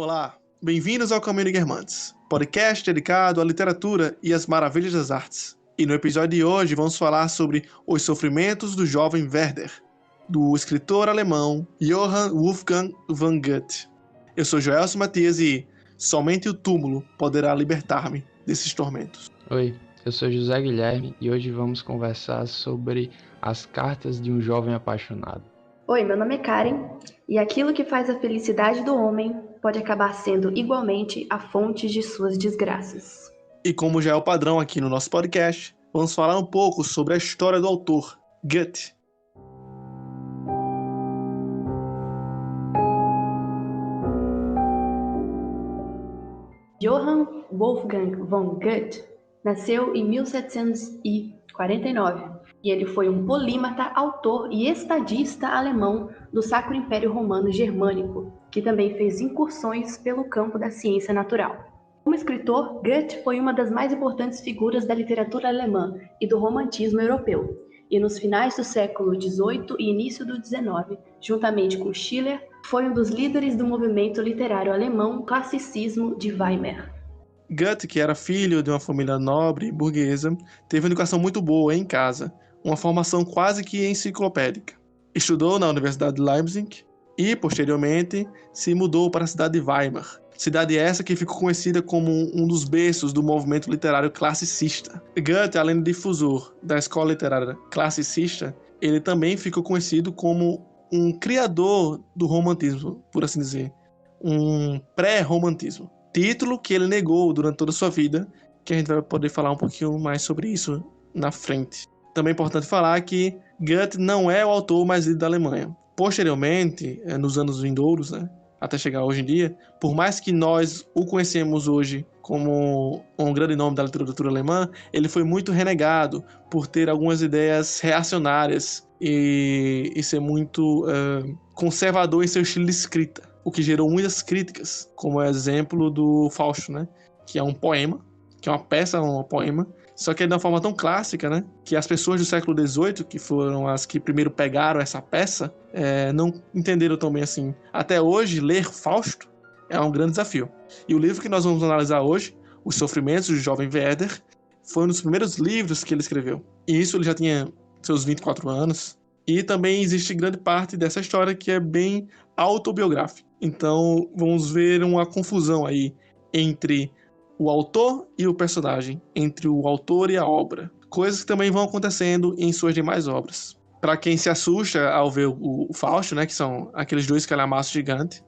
Olá, bem-vindos ao Caminho de Guermantes, podcast dedicado à literatura e às maravilhas das artes. E no episódio de hoje vamos falar sobre os sofrimentos do jovem Werther, do escritor alemão Johann Wolfgang von Goethe. Eu sou Joelson Matias e somente o túmulo poderá libertar-me desses tormentos. Oi, eu sou José Guilherme e hoje vamos conversar sobre as cartas de um jovem apaixonado. Oi, meu nome é Karen e aquilo que faz a felicidade do homem pode acabar sendo igualmente a fonte de suas desgraças. E como já é o padrão aqui no nosso podcast, vamos falar um pouco sobre a história do autor, Goethe. Johann Wolfgang von Goethe nasceu em 1749 e ele foi um polímata, autor e estadista alemão do Sacro Império Romano Germânico, que também fez incursões pelo campo da ciência natural. Como escritor, Goethe foi uma das mais importantes figuras da literatura alemã e do romantismo europeu, e nos finais do século XVIII e início do XIX, juntamente com Schiller, foi um dos líderes do movimento literário alemão Classicismo de Weimar. Goethe, que era filho de uma família nobre e burguesa, teve uma educação muito boa em casa, uma formação quase que enciclopédica. Estudou na Universidade de Leipzig e, posteriormente, se mudou para a cidade de Weimar, cidade essa que ficou conhecida como um dos berços do movimento literário classicista. Goethe, além de difusor da escola literária classicista, ele também ficou conhecido como um criador do romantismo, por assim dizer, um pré-romantismo. Título que ele negou durante toda a sua vida, que a gente vai poder falar um pouquinho mais sobre isso na frente. Também é importante falar que Goethe não é o autor mais lido da Alemanha. Posteriormente, nos anos vindouros, até chegar hoje em dia, por mais que nós o conhecemos hoje como um grande nome da literatura alemã, ele foi muito renegado por ter algumas ideias reacionárias e ser muito conservador em seu estilo de escrita, o que gerou muitas críticas, como o exemplo do Fausto, que é um poema, que é uma peça, um poema, só que é de uma forma tão clássica, que as pessoas do século XVIII, que foram as que primeiro pegaram essa peça, não entenderam tão bem assim. Até hoje, ler Fausto é um grande desafio. E o livro que nós vamos analisar hoje, Os Sofrimentos do Jovem Werther, foi um dos primeiros livros que ele escreveu. E isso ele já tinha seus 24 anos. E também existe grande parte dessa história que é bem autobiográfica. Então, vamos ver uma confusão aí entre o autor e o personagem, entre o autor e a obra. Coisas que também vão acontecendo em suas demais obras. Para quem se assusta ao ver o Fausto, que são aqueles dois calhamaços gigantes,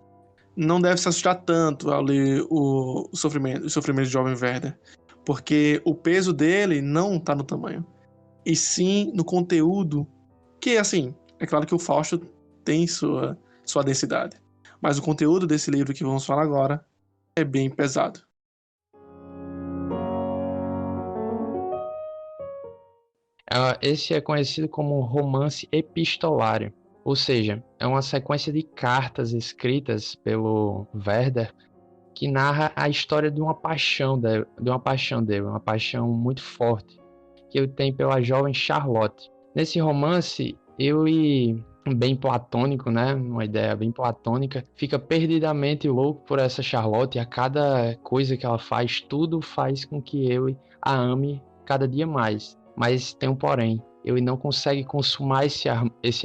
não deve se assustar tanto ao ler os sofrimentos do jovem Werther, porque o peso dele não está no tamanho, e sim no conteúdo, que, assim, é claro que o Fausto tem sua densidade, mas o conteúdo desse livro que vamos falar agora é bem pesado. Esse é conhecido como romance epistolário, ou seja, é uma sequência de cartas escritas pelo Werther que narra a história de uma paixão dele, uma paixão muito forte que ele tem pela jovem Charlotte. Nesse romance, ele, bem platônico, uma ideia bem platônica, fica perdidamente louco por essa Charlotte, e a cada coisa que ela faz, tudo faz com que ele a ame cada dia mais. Mas tem um porém, ele não consegue consumar esse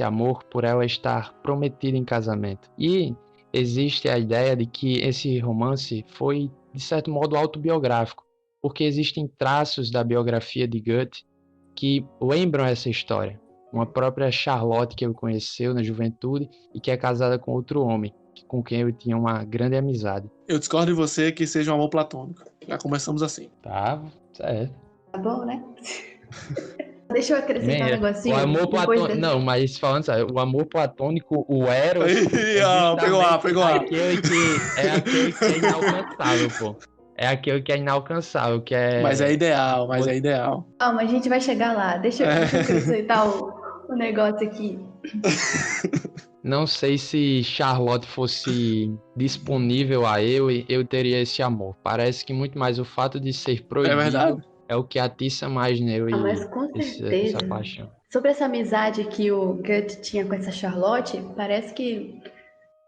amor por ela estar prometida em casamento. E existe a ideia de que esse romance foi, de certo modo, autobiográfico, porque existem traços da biografia de Goethe que lembram essa história. Uma própria Charlotte que ele conheceu na juventude e que é casada com outro homem, com quem ele tinha uma grande amizade. Eu discordo de você que seja um amor platônico. Já começamos assim. Tá, certo. Tá bom, né? Deixa eu acrescentar um negocinho. O amor platônico. Não, mas falando sério, o amor platônico, o Eros, pegou lá. Aquele que é inalcançável, pô. É aquele que é inalcançável, que é... Mas é ideal, mas mas a gente vai chegar lá. Deixa eu acrescentar o negócio aqui. Não sei se Charlotte fosse disponível a eu teria esse amor. Parece que muito mais o fato de ser proibido é o que atiça mais nele mas com certeza. Essa paixão. Sobre essa amizade que o Goethe tinha com essa Charlotte, parece que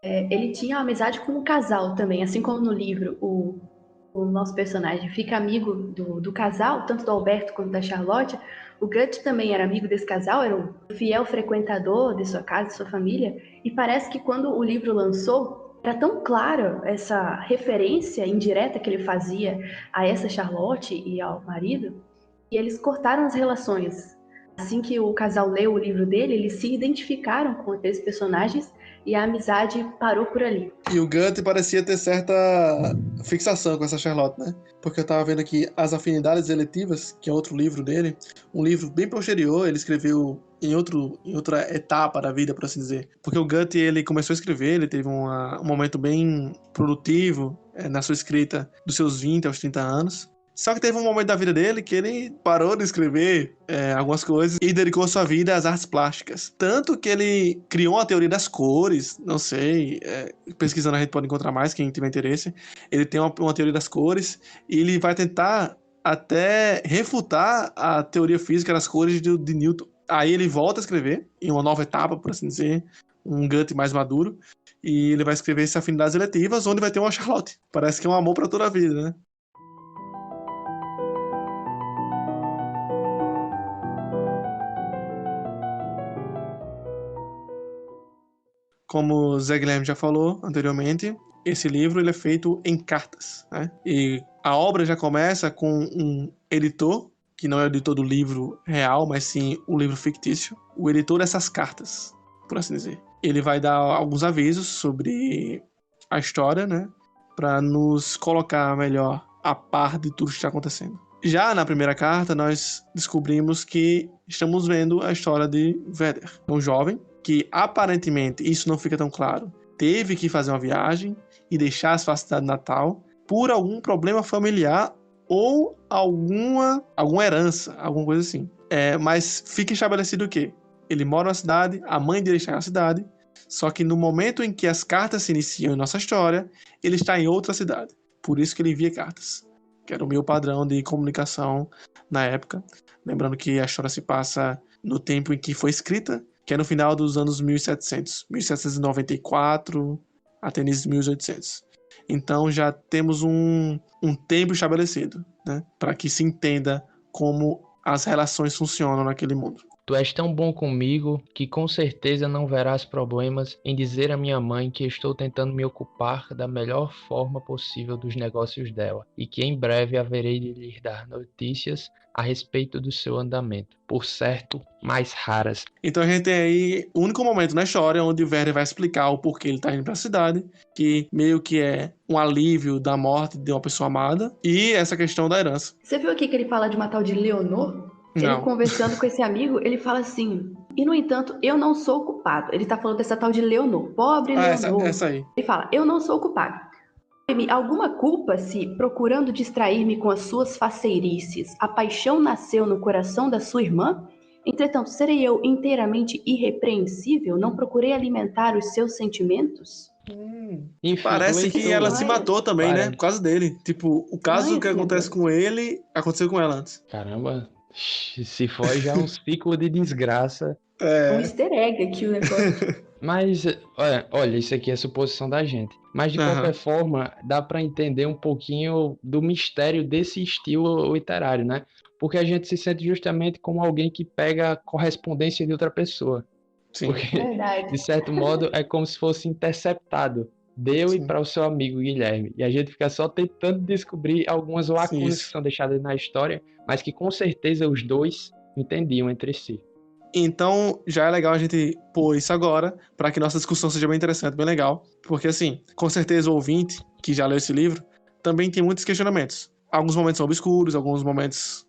Ele tinha amizade com o casal também, assim como no livro o nosso personagem fica amigo do casal, tanto do Alberto quanto da Charlotte. O Gut também era amigo desse casal, era um fiel frequentador de sua casa, de sua família, e parece que quando o livro lançou, era tão clara essa referência indireta que ele fazia a essa Charlotte e ao marido, e eles cortaram as relações. Assim que o casal leu o livro dele, eles se identificaram com aqueles personagens e a amizade parou por ali. E o Gunther parecia ter certa fixação com essa Charlotte, né? Porque eu tava vendo aqui As Afinidades Eletivas, que é outro livro dele, um livro bem posterior, ele escreveu em outra etapa da vida, por assim dizer. Porque o Gunther, ele começou a escrever, ele teve um momento bem produtivo na sua escrita dos seus 20 aos 30 anos. Só que teve um momento da vida dele que ele parou de escrever algumas coisas e dedicou sua vida às artes plásticas. Tanto que ele criou uma teoria das cores, não sei, pesquisando a gente pode encontrar mais, quem tiver interesse. Ele tem uma teoria das cores e ele vai tentar até refutar a teoria física das cores de Newton. Aí ele volta a escrever, em uma nova etapa, por assim dizer, um Goethe mais maduro, e ele vai escrever essas afinidades eletivas, onde vai ter uma Charlotte. Parece que é um amor para toda a vida, né? Como o Zé Guilherme já falou anteriormente, esse livro ele é feito em cartas, né? E a obra já começa com um editor, que não é o editor do livro real, mas sim o livro fictício, o editor dessas cartas, por assim dizer. Ele vai dar alguns avisos sobre a história, né? Para nos colocar melhor a par de tudo que está acontecendo. Já na primeira carta, nós descobrimos que estamos vendo a história de Vedder, um jovem que aparentemente, isso não fica tão claro, teve que fazer uma viagem e deixar a sua cidade natal por algum problema familiar ou alguma herança, alguma coisa assim. Mas fica estabelecido o quê? Ele mora na cidade, a mãe dele está na cidade, só que no momento em que as cartas se iniciam em nossa história, ele está em outra cidade. Por isso que ele envia cartas, que era o meu padrão de comunicação na época. Lembrando que a história se passa no tempo em que foi escrita, que é no final dos anos 1700, 1794 até início de 1800. Então já temos um tempo estabelecido, né, para que se entenda como as relações funcionam naquele mundo. Tu és tão bom comigo que com certeza não verás problemas em dizer à minha mãe que estou tentando me ocupar da melhor forma possível dos negócios dela e que em breve haverei de lhe dar notícias a respeito do seu andamento, por certo, mais raras. Então a gente tem aí o único momento na história onde o Werther vai explicar o porquê ele está indo para a cidade, que meio que é um alívio da morte de uma pessoa amada, e essa questão da herança. Você viu aqui que ele fala de uma tal de Leonor? Ele Não. conversando com esse amigo, ele fala assim: e no entanto, eu não sou culpado. Ele tá falando dessa tal de Leonor, pobre Leonor. Essa aí. Ele fala: eu não sou culpado. Tem-me alguma culpa se, procurando distrair-me com as suas faceirices, a paixão nasceu no coração da sua irmã? Entretanto, serei eu inteiramente irrepreensível? Não procurei alimentar os seus sentimentos? Parece que ela se matou também, né? Por Parece. causa dele. Tipo, o caso Ai, que meu acontece Deus. com ele, aconteceu com ela antes. Caramba, se for já um ciclo de desgraça. Um É. easter egg aqui o negócio. Mas, olha, isso aqui é suposição da gente. Mas de qualquer Aham. forma, dá para entender um pouquinho do mistério desse estilo literário, né? Porque a gente se sente justamente como alguém que pega a correspondência de outra pessoa. Sim, Porque, Verdade. de certo modo, é como se fosse interceptado dele sim, para o seu amigo Guilherme. E a gente fica só tentando descobrir algumas sim, lacunas que isso. são deixadas na história, mas que com certeza os dois entendiam entre si. Então, já é legal a gente pôr isso agora, para que nossa discussão seja bem interessante, bem legal. Porque, assim, com certeza o ouvinte que já leu esse livro também tem muitos questionamentos. Alguns momentos são obscuros, alguns momentos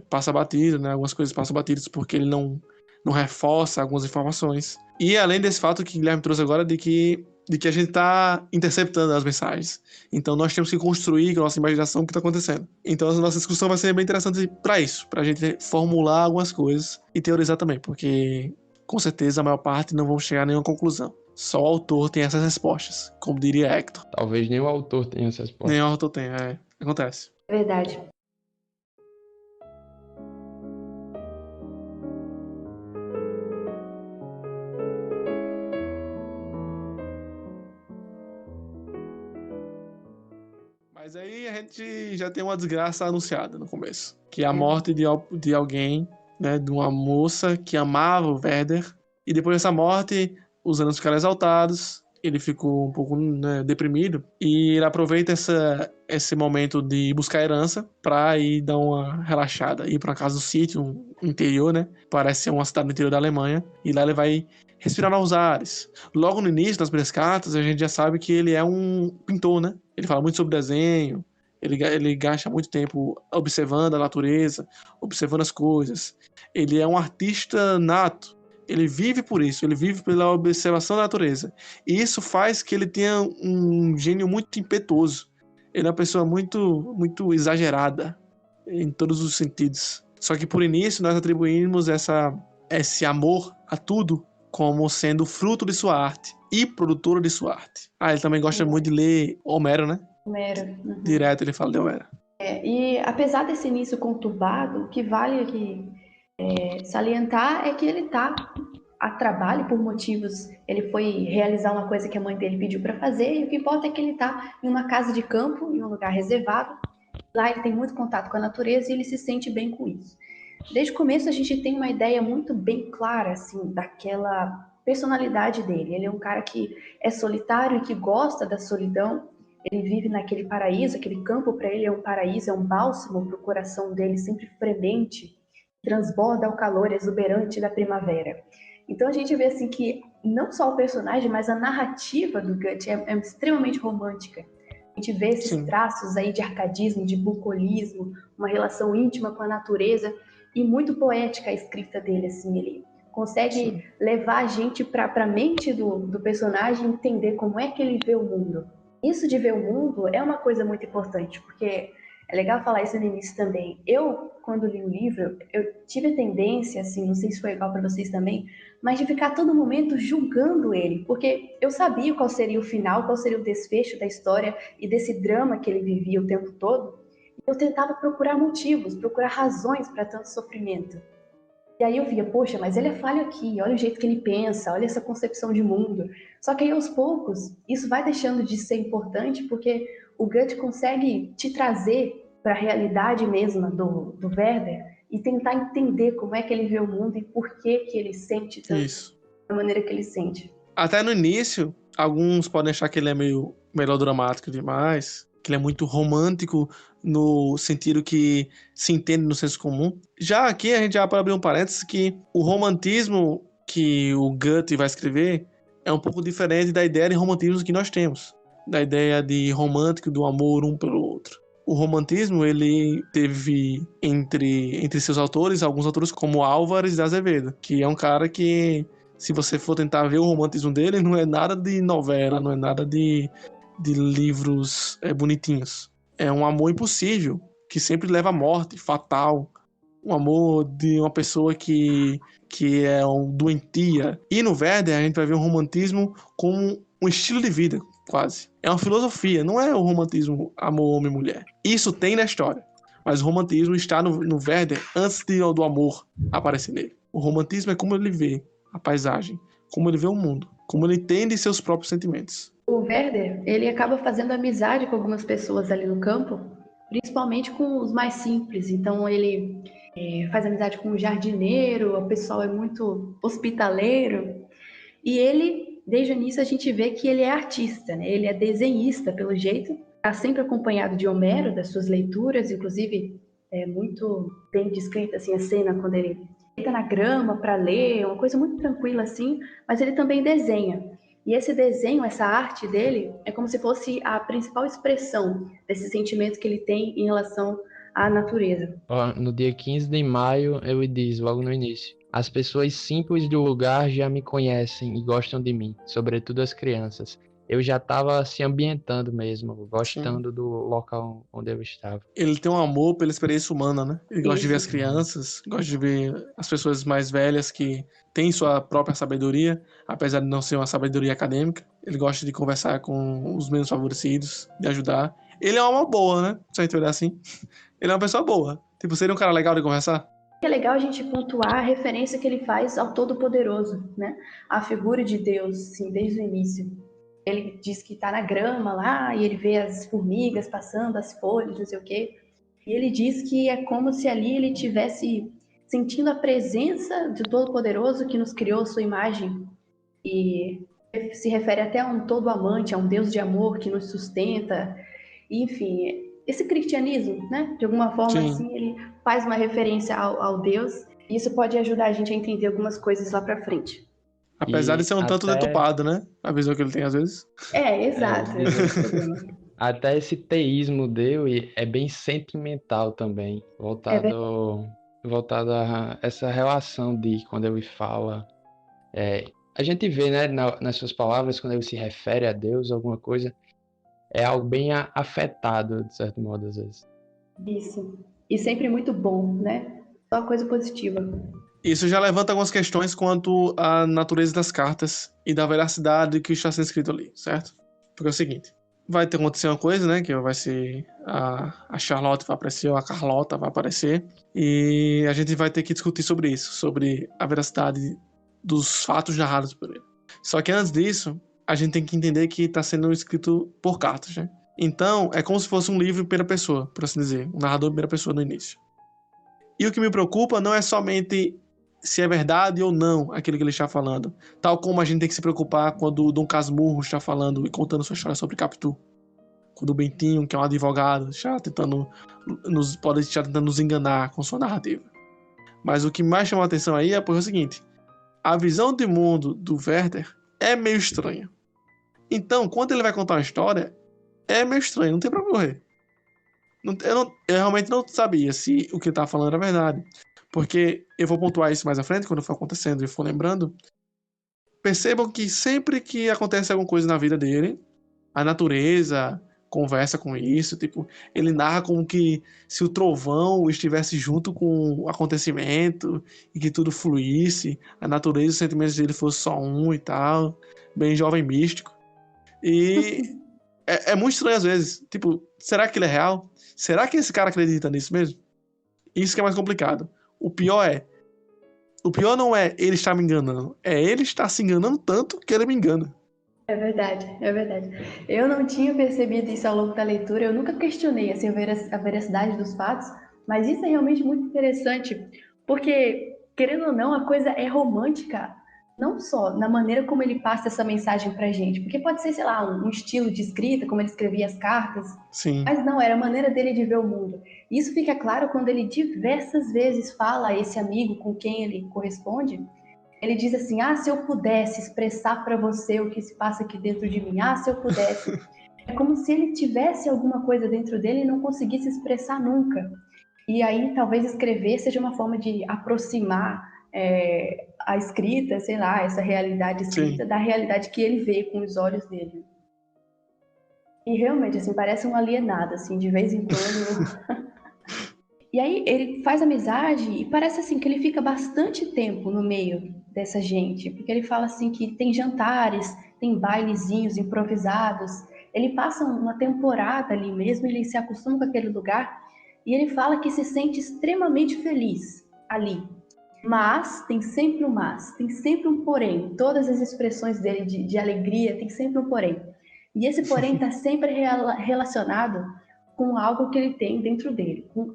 passa batido, né? Algumas coisas passam batidas porque ele não reforça algumas informações. E além desse fato que o Guilherme trouxe agora de que a gente está interceptando as mensagens. Então nós temos que construir com a nossa imaginação o que está acontecendo. Então a nossa discussão vai ser bem interessante para isso, para a gente formular algumas coisas e teorizar também, porque com certeza a maior parte não vão chegar a nenhuma conclusão. Só o autor tem essas respostas, como diria Hector. Talvez nem o autor tenha essa resposta. Nem o autor tem, acontece. Verdade. Mas aí a gente já tem uma desgraça anunciada no começo. Que é a morte de alguém, né? De uma moça que amava o Werder. E depois dessa morte, os ânimos ficaram exaltados. Ele ficou um pouco, né, deprimido. E ele aproveita esse momento de buscar herança pra ir dar uma relaxada. Ir pra casa do sítio, um interior, né? Parece ser uma cidade no interior da Alemanha. E lá ele vai respirar novos ares. Logo no início, nas primeiras cartas, a gente já sabe que ele é um pintor, né? Ele fala muito sobre desenho. Ele gasta muito tempo observando a natureza, observando as coisas. Ele é um artista nato. Ele vive por isso, ele vive pela observação da natureza. E isso faz que ele tenha um gênio muito impetuoso. Ele é uma pessoa muito, muito exagerada em todos os sentidos. Só que por início nós atribuímos esse amor a tudo como sendo fruto de sua arte e produtora de sua arte. Ele também gosta muito de ler Homero, né? Homero. Uhum. Direto ele fala de Homero. E apesar desse início conturbado, o que vale aqui salientar é que ele está a trabalho por motivos. Ele foi realizar uma coisa que a mãe dele pediu para fazer, e o que importa é que ele está em uma casa de campo, em um lugar reservado. Lá ele tem muito contato com a natureza e ele se sente bem com isso. Desde o começo a gente tem uma ideia muito bem clara assim daquela personalidade dele. Ele é um cara que é solitário e que gosta da solidão. Ele vive naquele paraíso, aquele campo para ele é um paraíso, é um bálsamo para o coração dele, sempre fremente, transborda ao calor exuberante da primavera. Então a gente vê assim que não só o personagem, mas a narrativa do Goethe é extremamente romântica. A gente vê esses traços aí de arcadismo, de bucolismo, uma relação íntima com a natureza e muito poética a escrita dele, assim, ele consegue levar a gente para a mente do personagem e entender como é que ele vê o mundo. Isso de ver o mundo é uma coisa muito importante, porque é legal falar isso no início também. Eu, quando li o livro, eu tive a tendência, assim, não sei se foi igual para vocês também, mas de ficar a todo momento julgando ele, porque eu sabia qual seria o final, qual seria o desfecho da história e desse drama que ele vivia o tempo todo. Eu tentava procurar motivos, procurar razões para tanto sofrimento. E aí eu via, poxa, mas ele é falho aqui, olha o jeito que ele pensa, olha essa concepção de mundo. Só que aí aos poucos, isso vai deixando de ser importante, porque o Goethe consegue te trazer para a realidade mesma do Werder e tentar entender como é que ele vê o mundo e por que que ele sente tanto da maneira que ele sente. Até no início, alguns podem achar que ele é meio melodramático demais, que ele é muito romântico no sentido que se entende no senso comum. Já aqui a gente já pode abrir um parênteses que o romantismo que o Goethe vai escrever é um pouco diferente da ideia de romantismo que nós temos, da ideia de romântico, do amor um pelo outro. O romantismo, ele teve entre seus autores, alguns autores como Álvares de Azevedo, que é um cara que, se você for tentar ver o romantismo dele, não é nada de novela, não é nada de livros bonitinhos. É um amor impossível, que sempre leva à morte, fatal. Um amor de uma pessoa que é doentia. E no Werder a gente vai ver um romantismo como um estilo de vida, quase. É uma filosofia, não é o romantismo amor homem-mulher. Isso tem na história, mas o romantismo está no Werder antes do amor aparecer nele. O romantismo é como ele vê a paisagem, como ele vê o mundo, como ele entende seus próprios sentimentos. O Werder, ele acaba fazendo amizade com algumas pessoas ali no campo, principalmente com os mais simples. Então ele faz amizade com o jardineiro, o pessoal é muito hospitaleiro. E ele, desde o início, a gente vê que ele é artista, né? Ele é desenhista, pelo jeito. Está sempre acompanhado de Homero, das suas leituras, inclusive é muito bem descrita assim, a cena quando ele deita na grama para ler, uma coisa muito tranquila assim, mas ele também desenha. E esse desenho, essa arte dele, é como se fosse a principal expressão desse sentimento que ele tem em relação à natureza. No dia 15 de maio, ele diz, logo no início: as pessoas simples do lugar já me conhecem e gostam de mim, sobretudo as crianças. Eu já estava se ambientando mesmo, gostando do local onde eu estava. Ele tem um amor pela experiência humana, né? Ele gosta de ver as crianças, gosta de ver as pessoas mais velhas que têm sua própria sabedoria, apesar de não ser uma sabedoria acadêmica. Ele gosta de conversar com os menos favorecidos, de ajudar. Ele é uma boa, né? Se a gente olhar assim. Ele é uma pessoa boa. Tipo, seria um cara legal de conversar? É legal a gente pontuar a referência que ele faz ao Todo-Poderoso, né? A figura de Deus, assim, desde o início. Ele diz que está na grama lá e ele vê as formigas passando, as folhas, não sei o quê. E ele diz que é como se ali ele tivesse sentindo a presença do Todo-Poderoso que nos criou sua imagem. E se refere até a um todo amante, a um Deus de amor que nos sustenta. E, enfim, esse cristianismo, né? De alguma forma Sim. assim, ele faz uma referência ao Deus. E isso pode ajudar a gente a entender algumas coisas lá para frente. Apesar de E ser um tanto até, deturpado, né? A visão que ele tem às vezes. Exato, é, esse é o problema. até esse teísmo dele é bem sentimental também, É verdade. voltado a essa relação de quando ele fala. A gente vê, né, nas suas palavras, quando ele se refere a Deus, alguma coisa, é algo bem afetado, de certo modo, às vezes. Isso. E sempre muito bom, né? Só coisa positiva. Isso já levanta algumas questões quanto à natureza das cartas e da veracidade que está sendo escrito ali, certo? Porque é o seguinte, vai ter acontecer uma coisa, né, que vai ser a Charlotte vai aparecer, ou a Carlota vai aparecer, e a gente vai ter que discutir sobre isso, sobre a veracidade dos fatos narrados por ele. Só que antes disso, a gente tem que entender que está sendo escrito por cartas, né? Então, é como se fosse um livro em primeira pessoa, por assim dizer, um narrador em primeira pessoa no início. E o que me preocupa não é somente se é verdade ou não aquilo que ele está falando, tal como a gente tem que se preocupar quando o Dom Casmurro está falando e contando sua história sobre Capitu. Quando o Bentinho, que é um advogado, pode estar tentando nos enganar com sua narrativa. Mas o que mais chama a atenção aí é o seguinte: a visão de mundo do Werther é meio estranha. Então, quando ele vai contar uma história, é meio estranho, não tem pra morrer. Eu realmente não sabia se o que ele estava falando era verdade. Porque eu vou pontuar isso mais à frente, quando for acontecendo e for lembrando. Percebam que sempre que acontece alguma coisa na vida dele, a natureza conversa com isso, tipo, ele narra como que se o trovão estivesse junto com o acontecimento e que tudo fluísse, a natureza e os sentimentos dele fossem só um e tal, bem jovem místico. E é muito estranho às vezes, tipo, será que ele é real? Será que esse cara acredita nisso mesmo? Isso que é mais complicado. O pior é, o pior não é ele estar me enganando, é ele estar se enganando tanto que ele me engana. É verdade, é verdade. Eu não tinha percebido isso ao longo da leitura, eu nunca questionei assim, a veracidade dos fatos, mas isso é realmente muito interessante, porque, querendo ou não, a coisa é romântica, não só na maneira como ele passa essa mensagem pra gente, porque pode ser, sei lá, um estilo de escrita, como ele escrevia as cartas, Sim, mas não, era a maneira dele de ver o mundo. Isso fica claro quando ele diversas vezes fala a esse amigo com quem ele corresponde. Ele diz assim: ah, se eu pudesse expressar para você o que se passa aqui dentro de mim, ah, se eu pudesse. É como se ele tivesse alguma coisa dentro dele e não conseguisse expressar nunca. E aí, talvez escrever seja uma forma de aproximar a escrita, sei lá, essa realidade sim. escrita da realidade que ele vê com os olhos dele. E realmente, assim, parece um alienado, assim, de vez em quando. E aí ele faz amizade e parece assim que ele fica bastante tempo no meio dessa gente, porque ele fala assim que tem jantares, tem bailezinhos improvisados. Ele passa uma temporada ali mesmo, ele se acostuma com aquele lugar e ele fala que se sente extremamente feliz ali. Mas tem sempre um mas, tem sempre um porém. Todas as expressões dele de alegria tem sempre um porém. E esse porém está sempre relacionado com algo que ele tem dentro dele, com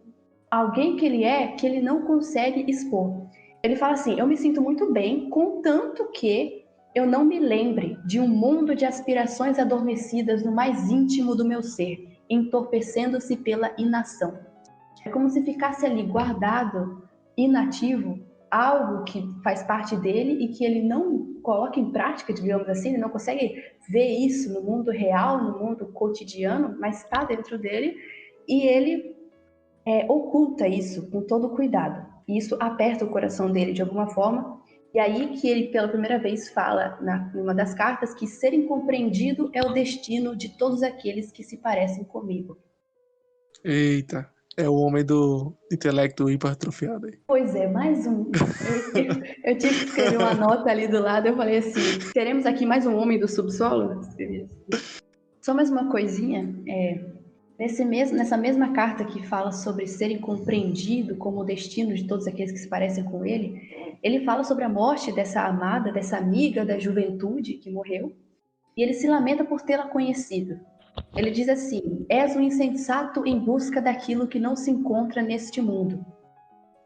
alguém que ele é que ele não consegue expor. Ele fala assim: eu me sinto muito bem, contanto que eu não me lembre de um mundo de aspirações adormecidas no mais íntimo do meu ser, entorpecendo-se pela inação. É como se ficasse ali guardado, inativo, algo que faz parte dele e que ele não coloca em prática, digamos assim, ele não consegue ver isso no mundo real, no mundo cotidiano, mas está dentro dele e ele oculta isso com todo cuidado. E isso aperta o coração dele de alguma forma. E aí que ele, pela primeira vez, fala numa das cartas que ser incompreendido é o destino de todos aqueles que se parecem comigo. Eita, é o homem do intelecto hipertrofiado aí. Pois é, mais um. Eu tive que escrever uma nota ali do lado. Eu falei assim: teremos aqui mais um homem do subsolo? Só mais uma coisinha. Nessa mesma carta que fala sobre ser incompreendido como o destino de todos aqueles que se parecem com ele, ele fala sobre a morte dessa amada, dessa amiga da juventude que morreu. e ele se lamenta por tê-la conhecido. Ele diz assim: és um insensato em busca daquilo que não se encontra neste mundo.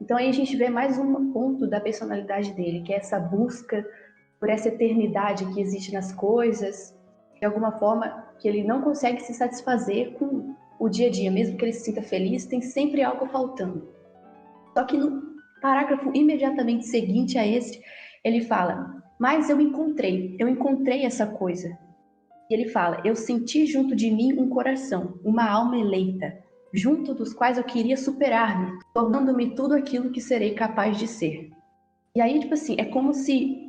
Então aí a gente vê mais um ponto da personalidade dele, que é essa busca por essa eternidade que existe nas coisas, de alguma forma que ele não consegue se satisfazer com o dia a dia, mesmo que ele se sinta feliz, tem sempre algo faltando. Só que no parágrafo imediatamente seguinte a esse, ele fala: mas eu encontrei essa coisa. E ele fala: eu senti junto de mim um coração, uma alma eleita, junto dos quais eu queria superar-me, tornando-me tudo aquilo que serei capaz de ser. E aí, tipo assim, é como se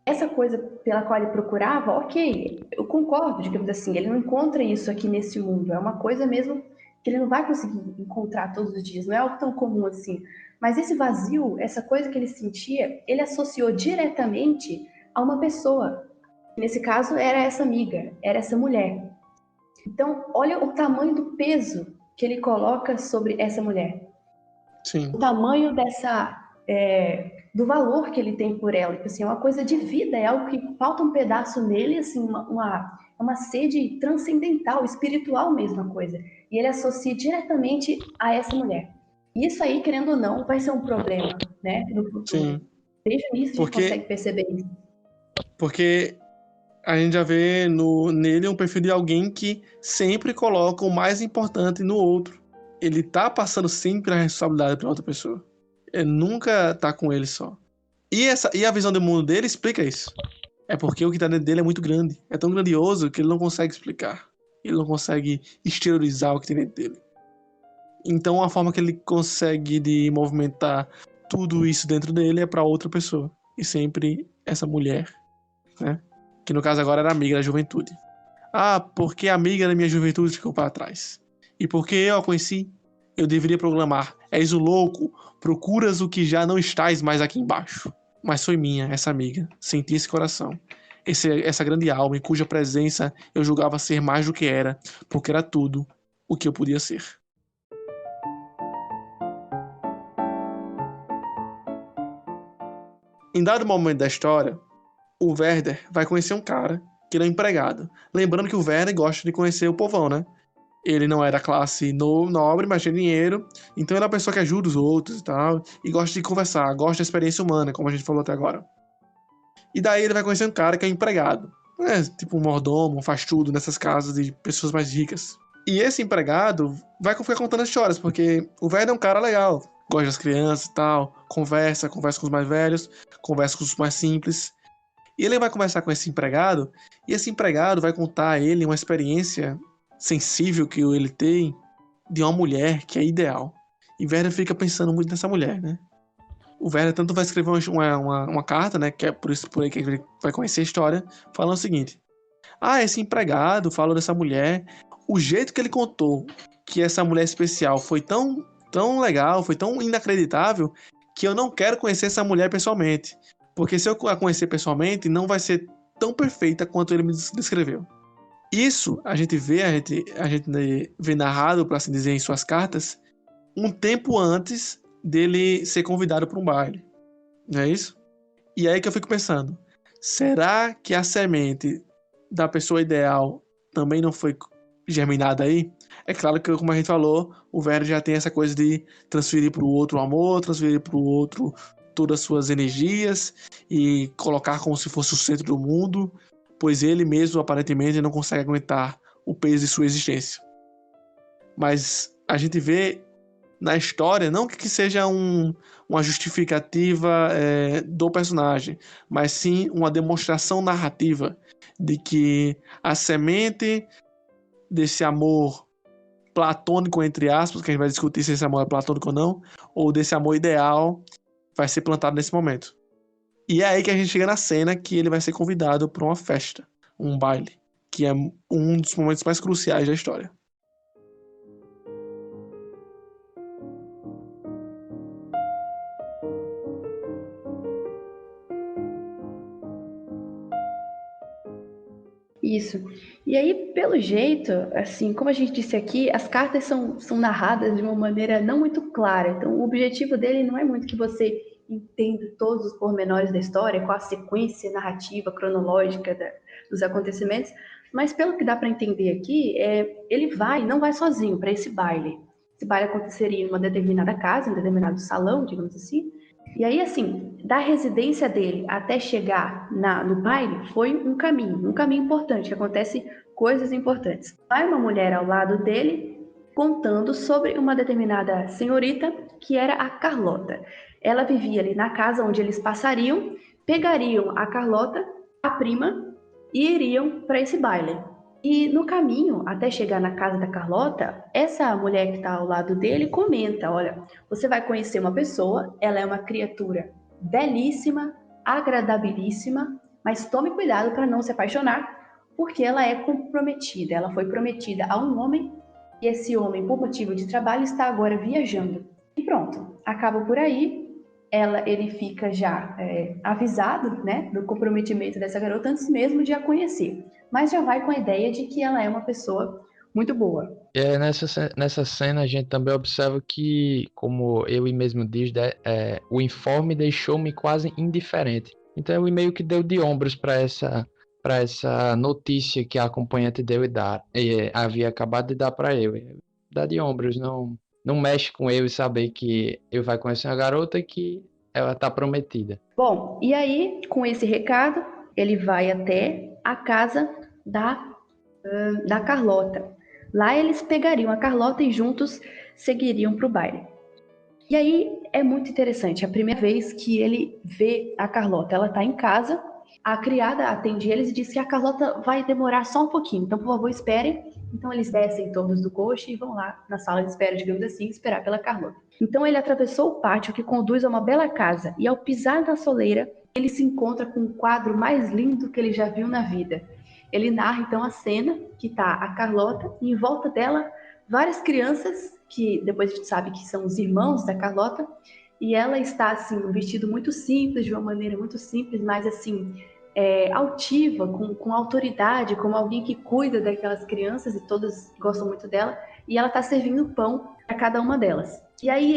essa coisa pela qual ele procurava, ok, eu concordo, digamos assim, ele não encontra isso aqui nesse mundo, é uma coisa mesmo que ele não vai conseguir encontrar todos os dias, não é algo tão comum assim. Mas esse vazio, essa coisa que ele sentia, ele associou diretamente a uma pessoa. Nesse caso, era essa amiga, era essa mulher. Então, olha o tamanho do peso que ele coloca sobre essa mulher. Sim. O tamanho do valor que ele tem por ela. Assim, é uma coisa de vida, é algo que falta um pedaço nele, assim, uma sede transcendental, espiritual mesmo a coisa. E ele associa diretamente a essa mulher. E isso aí, querendo ou não, vai ser um problema, né, no futuro. Sim. Desde o início a gente Porque, consegue perceber isso. porque a gente já vê nele um perfil de alguém que sempre coloca o mais importante no outro. Ele tá passando sempre a responsabilidade para outra pessoa. Ele nunca tá com ele só. E a visão do mundo dele explica isso. É porque o que tá dentro dele é muito grande. É tão grandioso que ele não consegue explicar. Ele não consegue exteriorizar o que tem dentro dele. Então a forma que ele consegue de movimentar tudo isso dentro dele é para outra pessoa. E sempre essa mulher, né? Que no caso agora era amiga da juventude. Ah, porque a amiga da minha juventude ficou para trás. E porque eu a conheci, eu deveria proclamar: és o louco, procuras o que já não estás mais aqui embaixo. Mas foi minha, essa amiga, senti esse coração. Essa grande alma em cuja presença eu julgava ser mais do que era, porque era tudo o que eu podia ser. Em dado momento da história, o Werder vai conhecer um cara que ele é um empregado. Lembrando que o Werder gosta de conhecer o povão, né? Ele não é da classe nobre, mas tem dinheiro. Então ele é uma pessoa que ajuda os outros e tal. E gosta de conversar, gosta da experiência humana, como a gente falou até agora. E daí ele vai conhecer um cara que é empregado. É, tipo um mordomo, faz tudo nessas casas de pessoas mais ricas. E esse empregado vai ficar contando histórias, porque o velho é um cara legal. Gosta das crianças e tal. Conversa com os mais velhos, conversa com os mais simples. E ele vai conversar com esse empregado, e esse empregado vai contar a ele uma experiência sensível que ele tem de uma mulher que é ideal. E Werner fica pensando muito nessa mulher, né? O Werner tanto vai escrever uma carta, né? Que é por aí que ele vai conhecer a história, falando o seguinte: ah, esse empregado falou dessa mulher. O jeito que ele contou que essa mulher especial foi tão legal, foi tão inacreditável, que eu não quero conhecer essa mulher pessoalmente. Porque se eu a conhecer pessoalmente, não vai ser tão perfeita quanto ele me descreveu. Isso a gente vê narrado, por assim dizer, em suas cartas, um tempo antes dele ser convidado para um baile. Não é isso? E aí que eu fico pensando, será que a semente da pessoa ideal também não foi germinada aí? É claro que, como a gente falou, o Werner já tem essa coisa de transferir para o outro o amor, transferir para o outro todas as suas energias e colocar como se fosse o centro do mundo, pois ele mesmo aparentemente não consegue aguentar o peso de sua existência. Mas a gente vê na história, não que seja uma justificativa do personagem, mas sim uma demonstração narrativa de que a semente desse amor platônico, entre aspas, que a gente vai discutir se esse amor é platônico ou não, ou desse amor ideal, vai ser plantado nesse momento. E é aí que a gente chega na cena que ele vai ser convidado para uma festa, um baile, que é um dos momentos mais cruciais da história. Isso. E aí, pelo jeito, assim, como a gente disse aqui, as cartas são narradas de uma maneira não muito clara. Então, o objetivo dele não é muito que você entendo todos os pormenores da história, qual a sequência narrativa, cronológica dos acontecimentos, mas pelo que dá para entender aqui, ele não vai sozinho para esse baile. Esse baile aconteceria em uma determinada casa, em um determinado salão, digamos assim. E aí, assim, da residência dele até chegar no baile, foi um caminho importante, que acontece coisas importantes. Vai uma mulher ao lado dele, contando sobre uma determinada senhorita, que era a Carlota. Ela vivia ali na casa onde eles passariam, pegariam a Carlota, a prima, e iriam para esse baile. E no caminho, até chegar na casa da Carlota, essa mulher que está ao lado dele comenta, olha, você vai conhecer uma pessoa, ela é uma criatura belíssima, agradabilíssima, mas tome cuidado para não se apaixonar, porque ela é comprometida, ela foi prometida a um homem, e esse homem, por motivo de trabalho, está agora viajando. E pronto, acaba por aí. Ele fica já avisado, né, do comprometimento dessa garota antes mesmo de a conhecer. Mas já vai com a ideia de que ela é uma pessoa muito boa. E nessa cena a gente também observa que, como ele mesmo diz, né, o informe deixou-me quase indiferente. Então ele meio que deu de ombros para essa notícia que a acompanhante dele havia acabado de dar para ele. Dá de ombros, não mexe com ele saber que ele vai conhecer uma garota e que ela está prometida. Bom, e aí, com esse recado, ele vai até a casa da Carlota. Lá eles pegariam a Carlota e juntos seguiriam para o baile. E aí é muito interessante, é a primeira vez que ele vê a Carlota. Ela está em casa, a criada atende eles e diz que a Carlota vai demorar só um pouquinho, então por favor esperem. Então eles descem todos do coche e vão lá na sala de espera, digamos assim, esperar pela Carlota. Então ele atravessou o pátio que conduz a uma bela casa e ao pisar na soleira, ele se encontra com o quadro mais lindo que ele já viu na vida. Ele narra então a cena que está a Carlota e em volta dela várias crianças que depois a gente sabe que são os irmãos da Carlota, e ela está assim, um vestido muito simples, de uma maneira muito simples, mas assim, altiva, com autoridade, como alguém que cuida daquelas crianças, e todas gostam muito dela, e ela está servindo pão para cada uma delas. E aí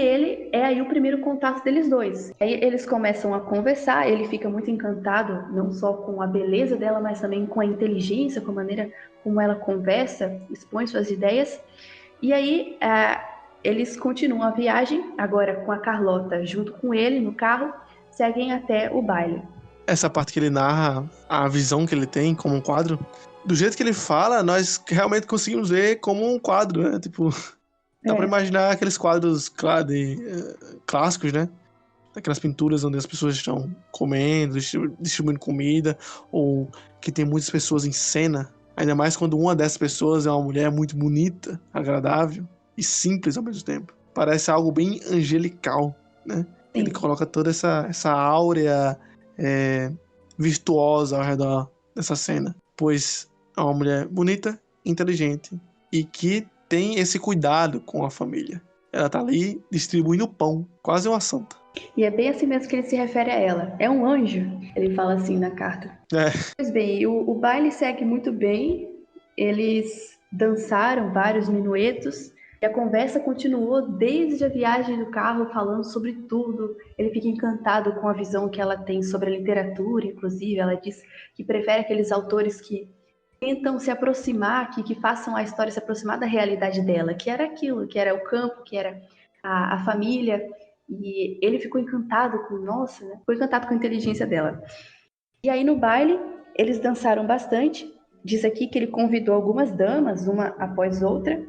é o primeiro contato deles dois. Aí eles começam a conversar, ele fica muito encantado, não só com a beleza dela, mas também com a inteligência, com a maneira como ela conversa, expõe suas ideias. E aí eles continuam a viagem, agora com a Carlota junto com ele no carro, seguem até o baile. Essa parte que ele narra, a visão que ele tem como um quadro, do jeito que ele fala, nós realmente conseguimos ver como um quadro, né? Tipo, dá pra imaginar aqueles quadros clássicos, né? Aquelas pinturas onde as pessoas estão comendo, distribuindo comida, ou que tem muitas pessoas em cena. Ainda mais quando uma dessas pessoas é uma mulher muito bonita, agradável e simples ao mesmo tempo. Parece algo bem angelical, né? Sim. Ele coloca toda essa áurea virtuosa ao redor dessa cena. Pois é uma mulher bonita, inteligente e que tem esse cuidado com a família. Ela tá ali distribuindo pão, quase uma santa. E é bem assim mesmo que ele se refere a ela. É um anjo, ele fala assim na carta. Pois bem, o baile segue muito bem. Eles dançaram vários minuetos e a conversa continuou desde a viagem do carro, falando sobre tudo. Ele fica encantado com a visão que ela tem sobre a literatura, inclusive. Ela diz que prefere aqueles autores que tentam se aproximar, que façam a história se aproximar da realidade dela, que era aquilo, que era o campo, que era a família. E ele ficou encantado ficou encantado com a inteligência dela. E aí no baile, eles dançaram bastante. Diz aqui que ele convidou algumas damas, uma após outra,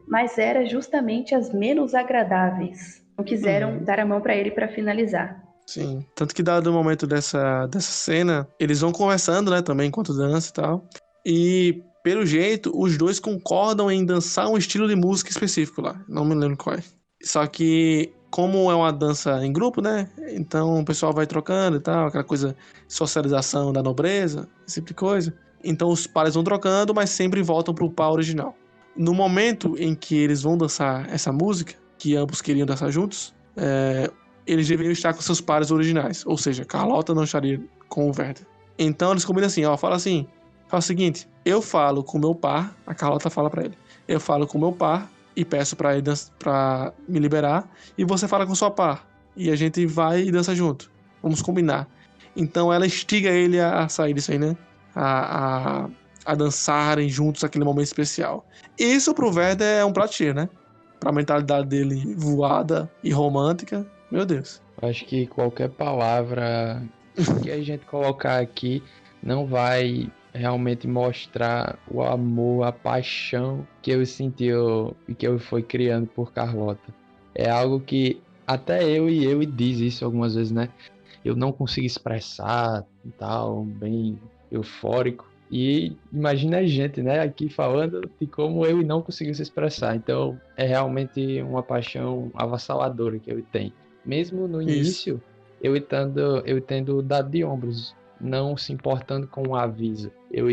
mas era justamente as menos agradáveis. Não quiseram dar a mão para ele para finalizar. Sim, tanto que dado o momento dessa cena, eles vão conversando, né, também enquanto dança e tal. E, pelo jeito, os dois concordam em dançar um estilo de música específico lá. Não me lembro qual é. Só que, como é uma dança em grupo, né? Então o pessoal vai trocando e tal, aquela coisa, socialização da nobreza, esse tipo de coisa. Então os pares vão trocando, mas sempre voltam pro par original. No momento em que eles vão dançar essa música, que ambos queriam dançar juntos, eles deveriam estar com seus pares originais. Ou seja, Carlota não estaria com o Werther. Então eles combinam assim, fala o seguinte, eu falo com o meu par, a Carlota fala pra ele, eu falo com o meu par, e peço pra ele pra me liberar, e você fala com sua par. e a gente vai e dança junto. Vamos combinar. Então ela instiga ele a sair disso aí, né? A dançarem juntos aquele momento especial. Isso pro Werther é um prato cheio, né? Pra mentalidade dele voada e romântica, meu Deus. Acho que qualquer palavra que a gente colocar aqui não vai realmente mostrar o amor, a paixão que eu senti e que eu fui criando por Carlota. É algo que até eu diz isso algumas vezes, né? Eu não consigo expressar e tal, bem eufórico. E imagina a gente, né, aqui falando de como eu não consigo se expressar. Então é realmente uma paixão avassaladora que eu tenho. Mesmo no início, eu tendo dado de ombros, não se importando com o aviso. Eu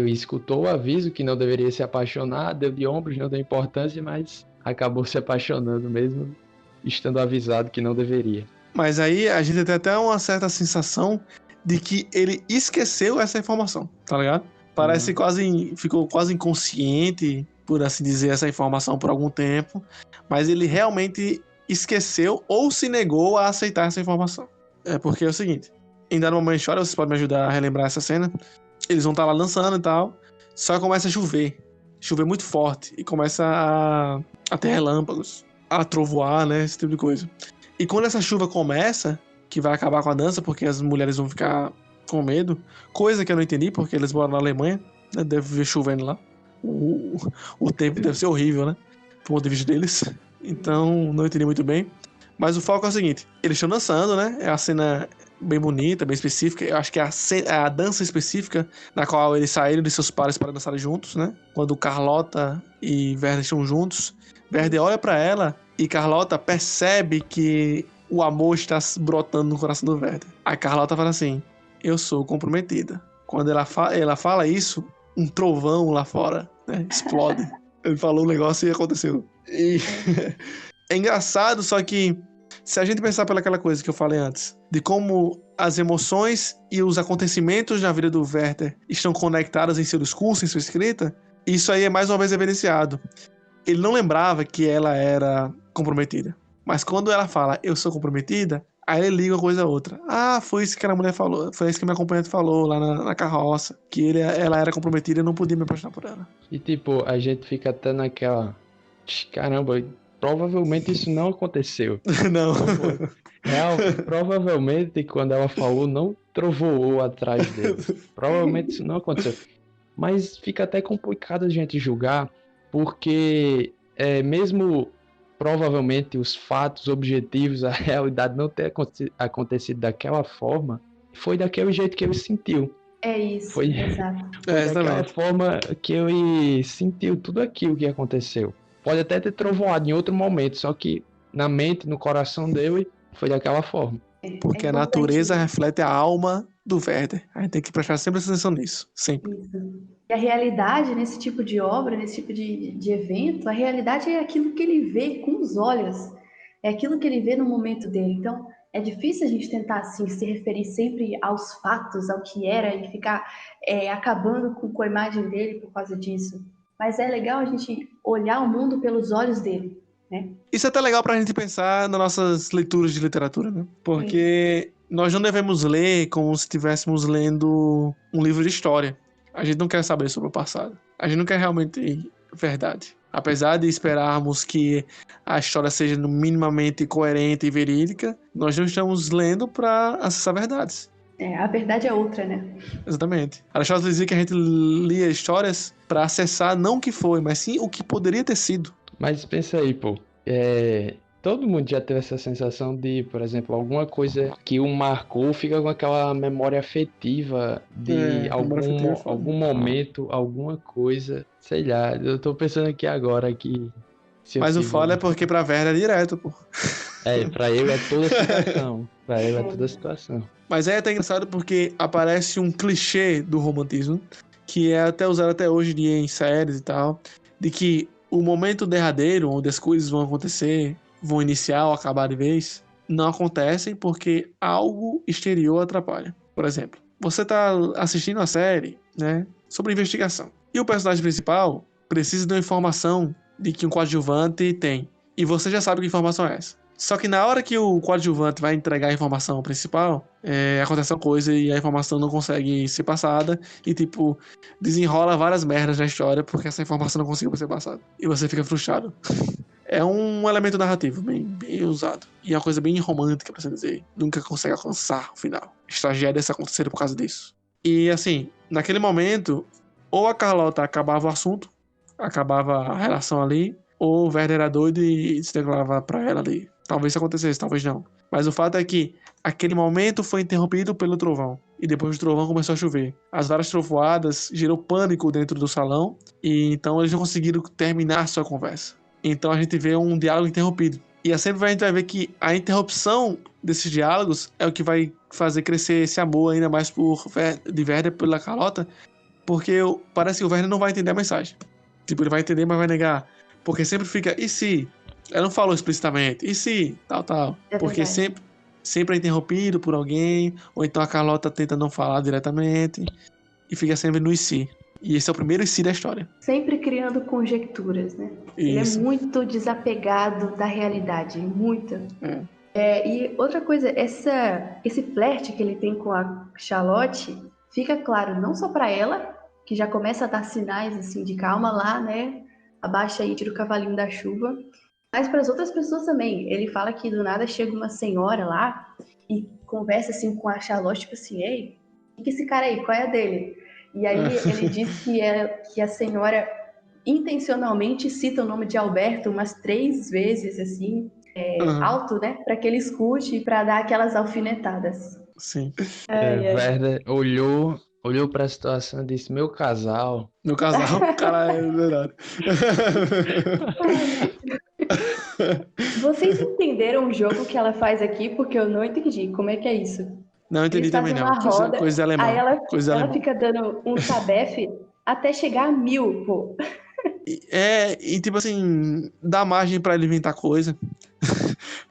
escutou o aviso que não deveria se apaixonar, deu de ombros, não deu importância, mas acabou se apaixonando mesmo, estando avisado que não deveria. Mas aí a gente tem até uma certa sensação de que ele esqueceu essa informação, tá ligado? Parece ficou quase inconsciente, por assim dizer, essa informação por algum tempo, mas ele realmente esqueceu ou se negou a aceitar essa informação. É porque é o seguinte, em dado momento de história, vocês podem me ajudar a relembrar essa cena, eles vão estar lá dançando e tal, só que começa a chover muito forte, e começa a ter relâmpagos, a trovoar, né, esse tipo de coisa. E quando essa chuva começa, que vai acabar com a dança, porque as mulheres vão ficar com medo, coisa que eu não entendi, porque eles moram na Alemanha, né, deve ver chovendo lá. O tempo deve ser horrível, né? Do ponto de vista deles. Então, não entendi muito bem. Mas o foco é o seguinte, eles estão dançando, né? É a cena bem bonita, bem específica. Eu acho que é a dança específica na qual eles saíram de seus pares para dançarem juntos, né? Quando Carlota e Werther estão juntos, Werther olha para ela e Carlota percebe que o amor está brotando no coração do Werther. A Carlota fala assim, eu sou comprometida. Quando ela fala isso, um trovão lá fora, né, explode. Ele falou um negócio e aconteceu. E é engraçado, só que se a gente pensar pelaquela coisa que eu falei antes, de como as emoções e os acontecimentos na vida do Werther estão conectados em seu discurso, em sua escrita, isso aí é mais uma vez evidenciado. Ele não lembrava que ela era comprometida. Mas quando ela fala, eu sou comprometida, aí ele liga uma coisa a outra. Ah, foi isso que aquela mulher falou, foi isso que minha acompanhante falou lá na carroça, que ela era comprometida e eu não podia me apaixonar por ela. E tipo, a gente fica até naquela... Caramba, provavelmente isso não aconteceu. Não. Provavelmente quando ela falou, não trovoou atrás dele. Provavelmente isso não aconteceu. Mas fica até complicado a gente julgar, porque mesmo provavelmente os fatos objetivos, a realidade não ter acontecido daquela forma, foi daquele jeito que ele sentiu. É isso, foi exato. Daquela forma que ele sentiu tudo aquilo que aconteceu. Pode até ter trovoado em outro momento, só que na mente, no coração dele, foi daquela forma. Porque a natureza reflete a alma do Werther. A gente tem que prestar sempre atenção nisso, sempre. Isso. E a realidade, nesse tipo de obra, nesse tipo de evento, a realidade é aquilo que ele vê com os olhos. É aquilo que ele vê no momento dele. Então, é difícil a gente tentar, assim, se referir sempre aos fatos, ao que era, e ficar acabando com a imagem dele por causa disso. Mas é legal a gente olhar o mundo pelos olhos dele, né? Isso é até legal pra gente pensar nas nossas leituras de literatura, né? Porque nós não devemos ler como se estivéssemos lendo um livro de história. A gente não quer saber sobre o passado. A gente não quer realmente verdade. Apesar de esperarmos que a história seja minimamente coerente e verídica, nós não estamos lendo para acessar verdades. A verdade é outra, né? Exatamente. Aristóteles dizia que a gente lia histórias para acessar não o que foi, mas sim o que poderia ter sido. Mas pensa aí, pô. Todo mundo já teve essa sensação de, por exemplo, alguma coisa que o marcou, fica com aquela memória afetiva de algum momento, alguma coisa, sei lá. Eu tô pensando aqui agora que... Mas o foda é porque pra Werther é direto, pô. Pra ele é toda a situação. Mas é até engraçado porque aparece um clichê do romantismo, que é até usado até hoje em séries e tal, de que o momento derradeiro, onde as coisas vão acontecer, vão iniciar ou acabar de vez, não acontecem porque algo exterior atrapalha. Por exemplo, você tá assistindo uma série, né, sobre investigação, e o personagem principal precisa de uma informação de que um coadjuvante tem, e você já sabe que informação é essa. Só que na hora que o coadjuvante vai entregar a informação principal, acontece uma coisa e a informação não consegue ser passada e, tipo, desenrola várias merdas na história porque essa informação não conseguiu ser passada. E você fica frustrado. É um elemento narrativo bem usado. E é uma coisa bem romântica, pra você dizer. Nunca consegue alcançar o final. As tragédias aconteceram por causa disso. E, assim, naquele momento, ou a Carlota acabava o assunto, acabava a relação ali, ou o Werner era doido e se declarava pra ela ali. Talvez isso acontecesse, talvez não. Mas o fato é que aquele momento foi interrompido pelo trovão. E depois do trovão começou a chover. As várias trovoadas gerou pânico dentro do salão. E então eles não conseguiram terminar sua conversa. Então a gente vê um diálogo interrompido. E a gente vai ver que a interrupção desses diálogos é o que vai fazer crescer esse amor ainda mais de Werner pela Carlota. Porque parece que o Werner não vai entender a mensagem. Tipo, ele vai entender, mas vai negar. Porque sempre fica, e se? Ela não falou explicitamente, e se? Tal. Porque sempre é interrompido por alguém, ou então a Carlota tenta não falar diretamente, e fica sempre no e se. E esse é o primeiro e se da história. Sempre criando conjecturas, né? Ele é muito desapegado da realidade, muito. E outra coisa, esse flerte que ele tem com a Charlotte, fica claro não só para ela, que já começa a dar sinais assim de calma lá, né? Abaixa aí, tira o cavalinho da chuva. Mas para as outras pessoas também. Ele fala que do nada chega uma senhora lá e conversa assim com a Charlotte, tipo assim, ei, o que esse cara aí, qual é a dele? E aí ele diz que a senhora intencionalmente cita o nome de Alberto umas 3 vezes, assim, alto, né? Para que ele escute e para dar aquelas alfinetadas. Sim. Werner olhou para a situação e disse, meu casal. Meu casal? Caralho, é verdade. Vocês entenderam o jogo que ela faz aqui? Porque eu não entendi. Como é que é isso? Não entendi também, não. Roda, coisa alemã. Aí ela fica dando um tabefe até chegar a 1000, pô. E tipo assim, dá margem pra ele inventar coisa.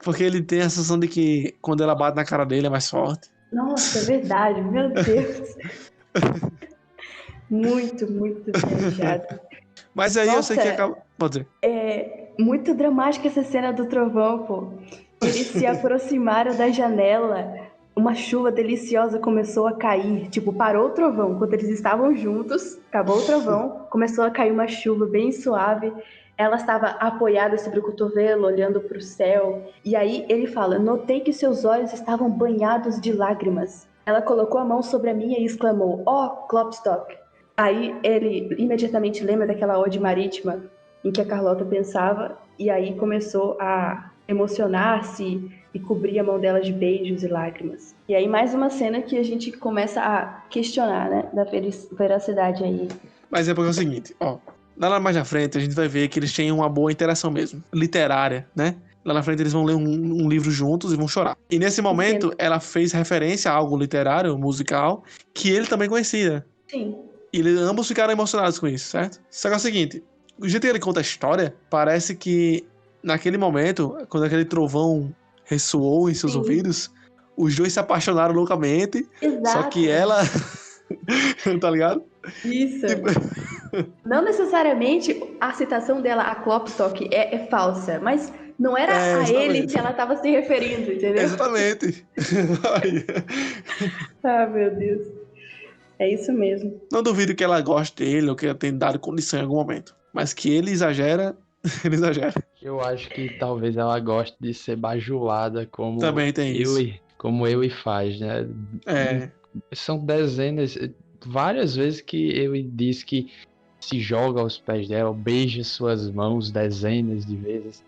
Porque ele tem a sensação de que quando ela bate na cara dele é mais forte. Nossa, é verdade, meu Deus. Muito viajado. Mas aí eu sei que acaba. Pode dizer. É muito dramática essa cena do trovão, pô. Eles se aproximaram da janela, uma chuva deliciosa começou a cair. Tipo, parou o trovão. Quando eles estavam juntos, acabou o trovão, começou a cair uma chuva bem suave. Ela estava apoiada sobre o cotovelo, olhando para o céu. E aí ele fala, notei que seus olhos estavam banhados de lágrimas. Ela colocou a mão sobre a minha e exclamou, Klopstock. Aí ele imediatamente lembra daquela ode marítima em que a Carlota pensava, e aí começou a emocionar-se e cobrir a mão dela de beijos e lágrimas. E aí mais uma cena que a gente começa a questionar, né, da veracidade aí. Mas é porque é o seguinte, lá mais na frente a gente vai ver que eles têm uma boa interação mesmo, literária, né? Lá na frente eles vão ler um livro juntos e vão chorar. E nesse momento ela fez referência a algo literário, musical, que ele também conhecia. Sim. E ambos ficaram emocionados com isso, certo? Só que é o seguinte, o jeito que ele conta a história, parece que naquele momento, quando aquele trovão ressoou em seus ouvidos, os dois se apaixonaram loucamente. Exato. Só que ela... tá ligado? Isso. Não necessariamente a citação dela a Klopstock é falsa, mas não era a ele que ela estava se referindo, entendeu? Exatamente. Ah, meu Deus. É isso mesmo. Não duvido que ela goste dele ou que ela tenha dado condição em algum momento. Mas que ele exagera, ele exagera. Eu acho que talvez ela goste de ser bajulada como também tem isso. Como eu faz, né? São dezenas, várias vezes que eu diz que se joga aos pés dela, beija suas mãos dezenas de vezes.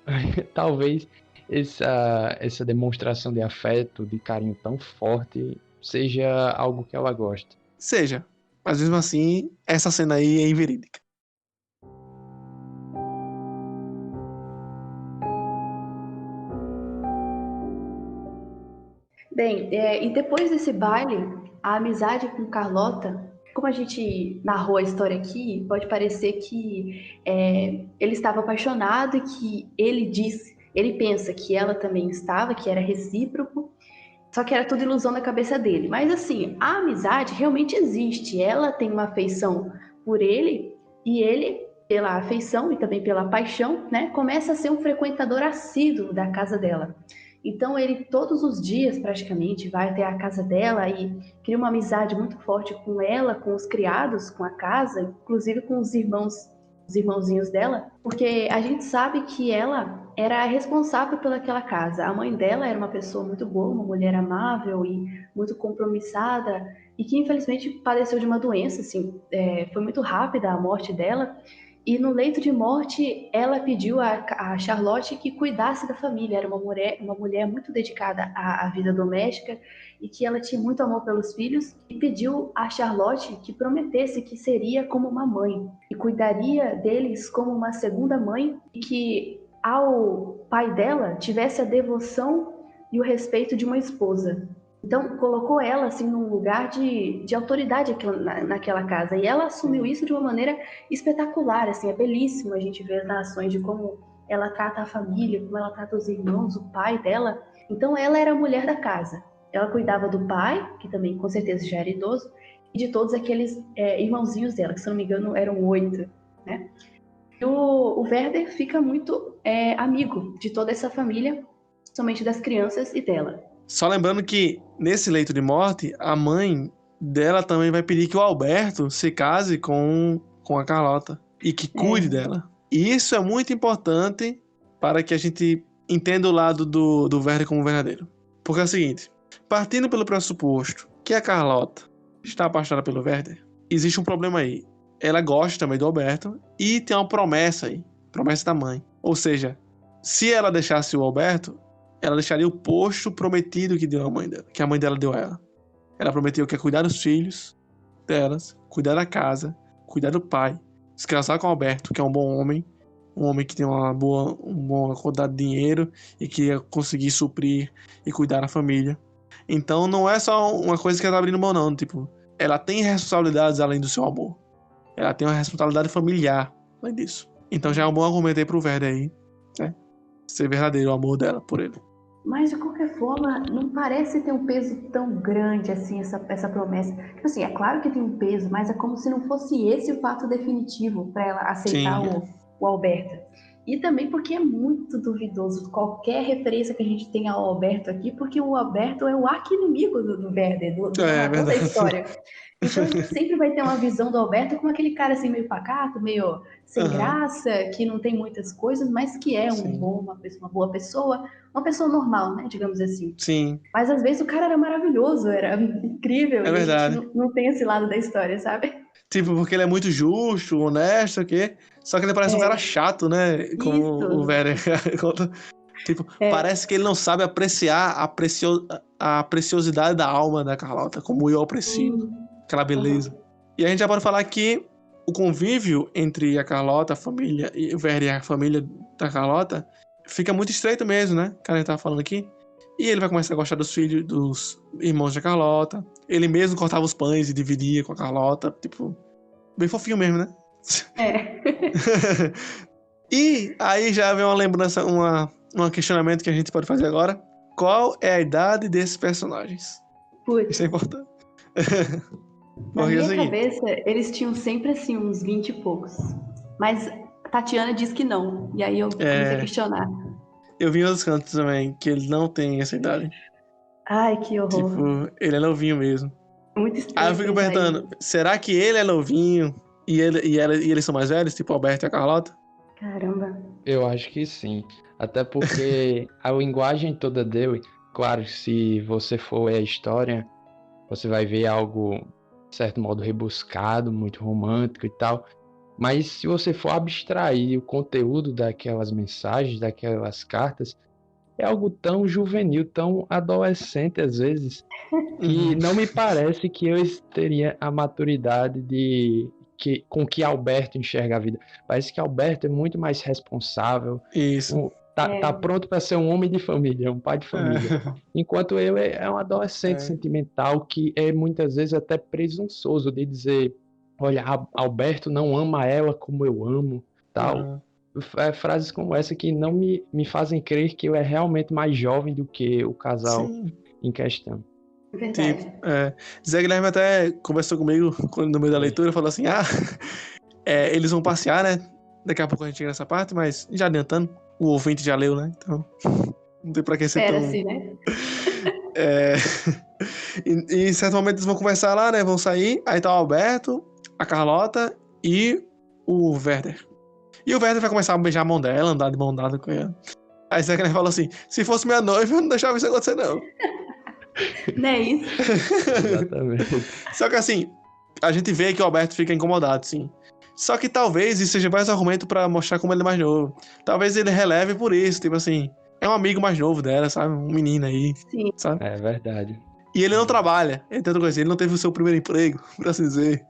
Talvez essa demonstração de afeto, de carinho tão forte, seja algo que ela goste. Seja, mas mesmo assim, essa cena aí é inverídica. Bem, e depois desse baile, a amizade com Carlota, como a gente narrou a história aqui, pode parecer que ele estava apaixonado e que ele pensa que ela também estava, que era recíproco, só que era tudo ilusão da cabeça dele. Mas assim, a amizade realmente existe, ela tem uma afeição por ele e ele pela afeição e também pela paixão, né, começa a ser um frequentador assíduo da casa dela. Então ele todos os dias praticamente vai até a casa dela e cria uma amizade muito forte com ela, com os criados, com a casa, inclusive com os irmãozinhos dela, porque a gente sabe que ela era a responsável pelaquela casa. A mãe dela era uma pessoa muito boa, uma mulher amável e muito compromissada, e que infelizmente padeceu de uma doença, assim, foi muito rápida a morte dela, e no leito de morte, ela pediu a Charlotte que cuidasse da família. Era uma mulher muito dedicada à vida doméstica e que ela tinha muito amor pelos filhos. E pediu a Charlotte que prometesse que seria como uma mãe e cuidaria deles como uma segunda mãe e que ao pai dela tivesse a devoção e o respeito de uma esposa. Então, colocou ela assim num lugar de autoridade naquela casa. E ela assumiu isso de uma maneira espetacular, assim, é belíssimo a gente ver as narrações de como ela trata a família, como ela trata os irmãos, o pai dela. Então, ela era a mulher da casa. Ela cuidava do pai, que também com certeza já era idoso, e de todos aqueles irmãozinhos dela, que se não me engano eram 8, né? E o Werder fica muito amigo de toda essa família, somente das crianças e dela. Só lembrando que nesse leito de morte, a mãe dela também vai pedir que o Alberto se case com a Carlota e que cuide dela. E isso é muito importante para que a gente entenda o lado do Werder como verdadeiro. Porque é o seguinte, partindo pelo pressuposto que a Carlota está apaixonada pelo Werder, existe um problema aí. Ela gosta também do Alberto e tem uma promessa aí, promessa da mãe. Ou seja, se ela deixasse o Alberto, ela deixaria o posto prometido que deu a mãe dela, que a mãe dela deu a ela. Ela prometeu que ia cuidar dos filhos delas, cuidar da casa, cuidar do pai, se casar com o Alberto, que é um bom homem, um homem que tem uma boa quantidade de dinheiro e que ia conseguir suprir e cuidar da família. Então não é só uma coisa que ela tá abrindo mão, não. Tipo, ela tem responsabilidades além do seu amor. Ela tem uma responsabilidade familiar além disso. Então já é um bom argumento aí pro Werder aí, né? Ser verdadeiro o amor dela por ele. Mas, de qualquer forma, não parece ter um peso tão grande assim, essa promessa. Tipo assim, é claro que tem um peso, mas é como se não fosse esse o fato definitivo para ela aceitar o Alberto. E também porque é muito duvidoso qualquer referência que a gente tenha ao Alberto aqui, porque o Alberto é o arqui-inimigo do Werder, do narrador da história. Então a gente sempre vai ter uma visão do Alberto como aquele cara assim meio pacato, meio sem graça, que não tem muitas coisas, mas que é uma boa pessoa, uma pessoa normal, né, digamos assim. Sim. Mas às vezes o cara era maravilhoso, era incrível, É e verdade. a gente não tem esse lado da história, sabe? Tipo, porque ele é muito justo, honesto, aqui. Só que ele parece um cara chato, né? Como Isso. o Werder conta. Tipo, parece que ele não sabe apreciar a preciosidade da alma da Carlota, como eu aprecio. Aquela beleza. E a gente já pode falar que o convívio entre a Carlota, a família, e o Werder e a família da Carlota fica muito estreito mesmo, né? Que a gente tava falando aqui. E ele vai começar a gostar dos filhos, dos irmãos da Carlota. Ele mesmo cortava os pães e dividia com a Carlota. Tipo, bem fofinho mesmo, né? E aí já vem uma lembrança, um questionamento que a gente pode fazer agora. Qual é a idade desses personagens? Putz. Isso é importante. Na minha cabeça, eles tinham sempre assim, uns 20 e poucos. Mas Tatiana diz que não. E aí eu comecei a questionar. Eu vi em outros cantos também, que ele não tem essa idade. Ai, que horror. Tipo, ele é novinho mesmo. Muito estranho. Aí eu fico perguntando, será que ele é novinho e eles são mais velhos? Tipo, Alberto e a Carlota? Caramba. Eu acho que sim. Até porque a linguagem toda dele, claro, se você for ver a história, você vai ver algo, de certo modo, rebuscado, muito romântico e tal. Mas se você for abstrair o conteúdo daquelas mensagens, daquelas cartas, é algo tão juvenil, tão adolescente às vezes, que não me parece que eu teria a maturidade com que Alberto enxerga a vida. Parece que Alberto é muito mais responsável. Isso. Tá pronto para ser um homem de família, um pai de família. Enquanto eu é um adolescente sentimental que é muitas vezes até presunçoso de dizer, olha, Alberto não ama ela como eu amo, tal. Frases como essa que não me fazem crer que eu é realmente mais jovem do que o casal em questão. Verdade. Tipo, Zé Guilherme até conversou comigo no meio da leitura, falou assim, eles vão passear, né? Daqui a pouco a gente chega nessa parte, mas já adiantando, o ouvinte já leu, né? Então, não tem pra que ser tão... Espera-se, né? E em certo momento eles vão conversar lá, né? Vão sair, aí tá o Alberto, a Carlota e o Werder. E o Werder vai começar a beijar a mão dela, andar de mão dada com ela. Aí Zachary falou assim, se fosse minha noiva, eu não deixava isso acontecer, não. Não é isso? Exatamente. Só que assim, a gente vê que o Alberto fica incomodado, sim. Só que talvez isso seja mais um argumento pra mostrar como ele é mais novo. Talvez ele releve por isso, tipo assim, é um amigo mais novo dela, sabe? Um menino aí, Sim. sabe? É verdade. E ele não trabalha, é tanta coisa, ele não teve o seu primeiro emprego, por assim dizer.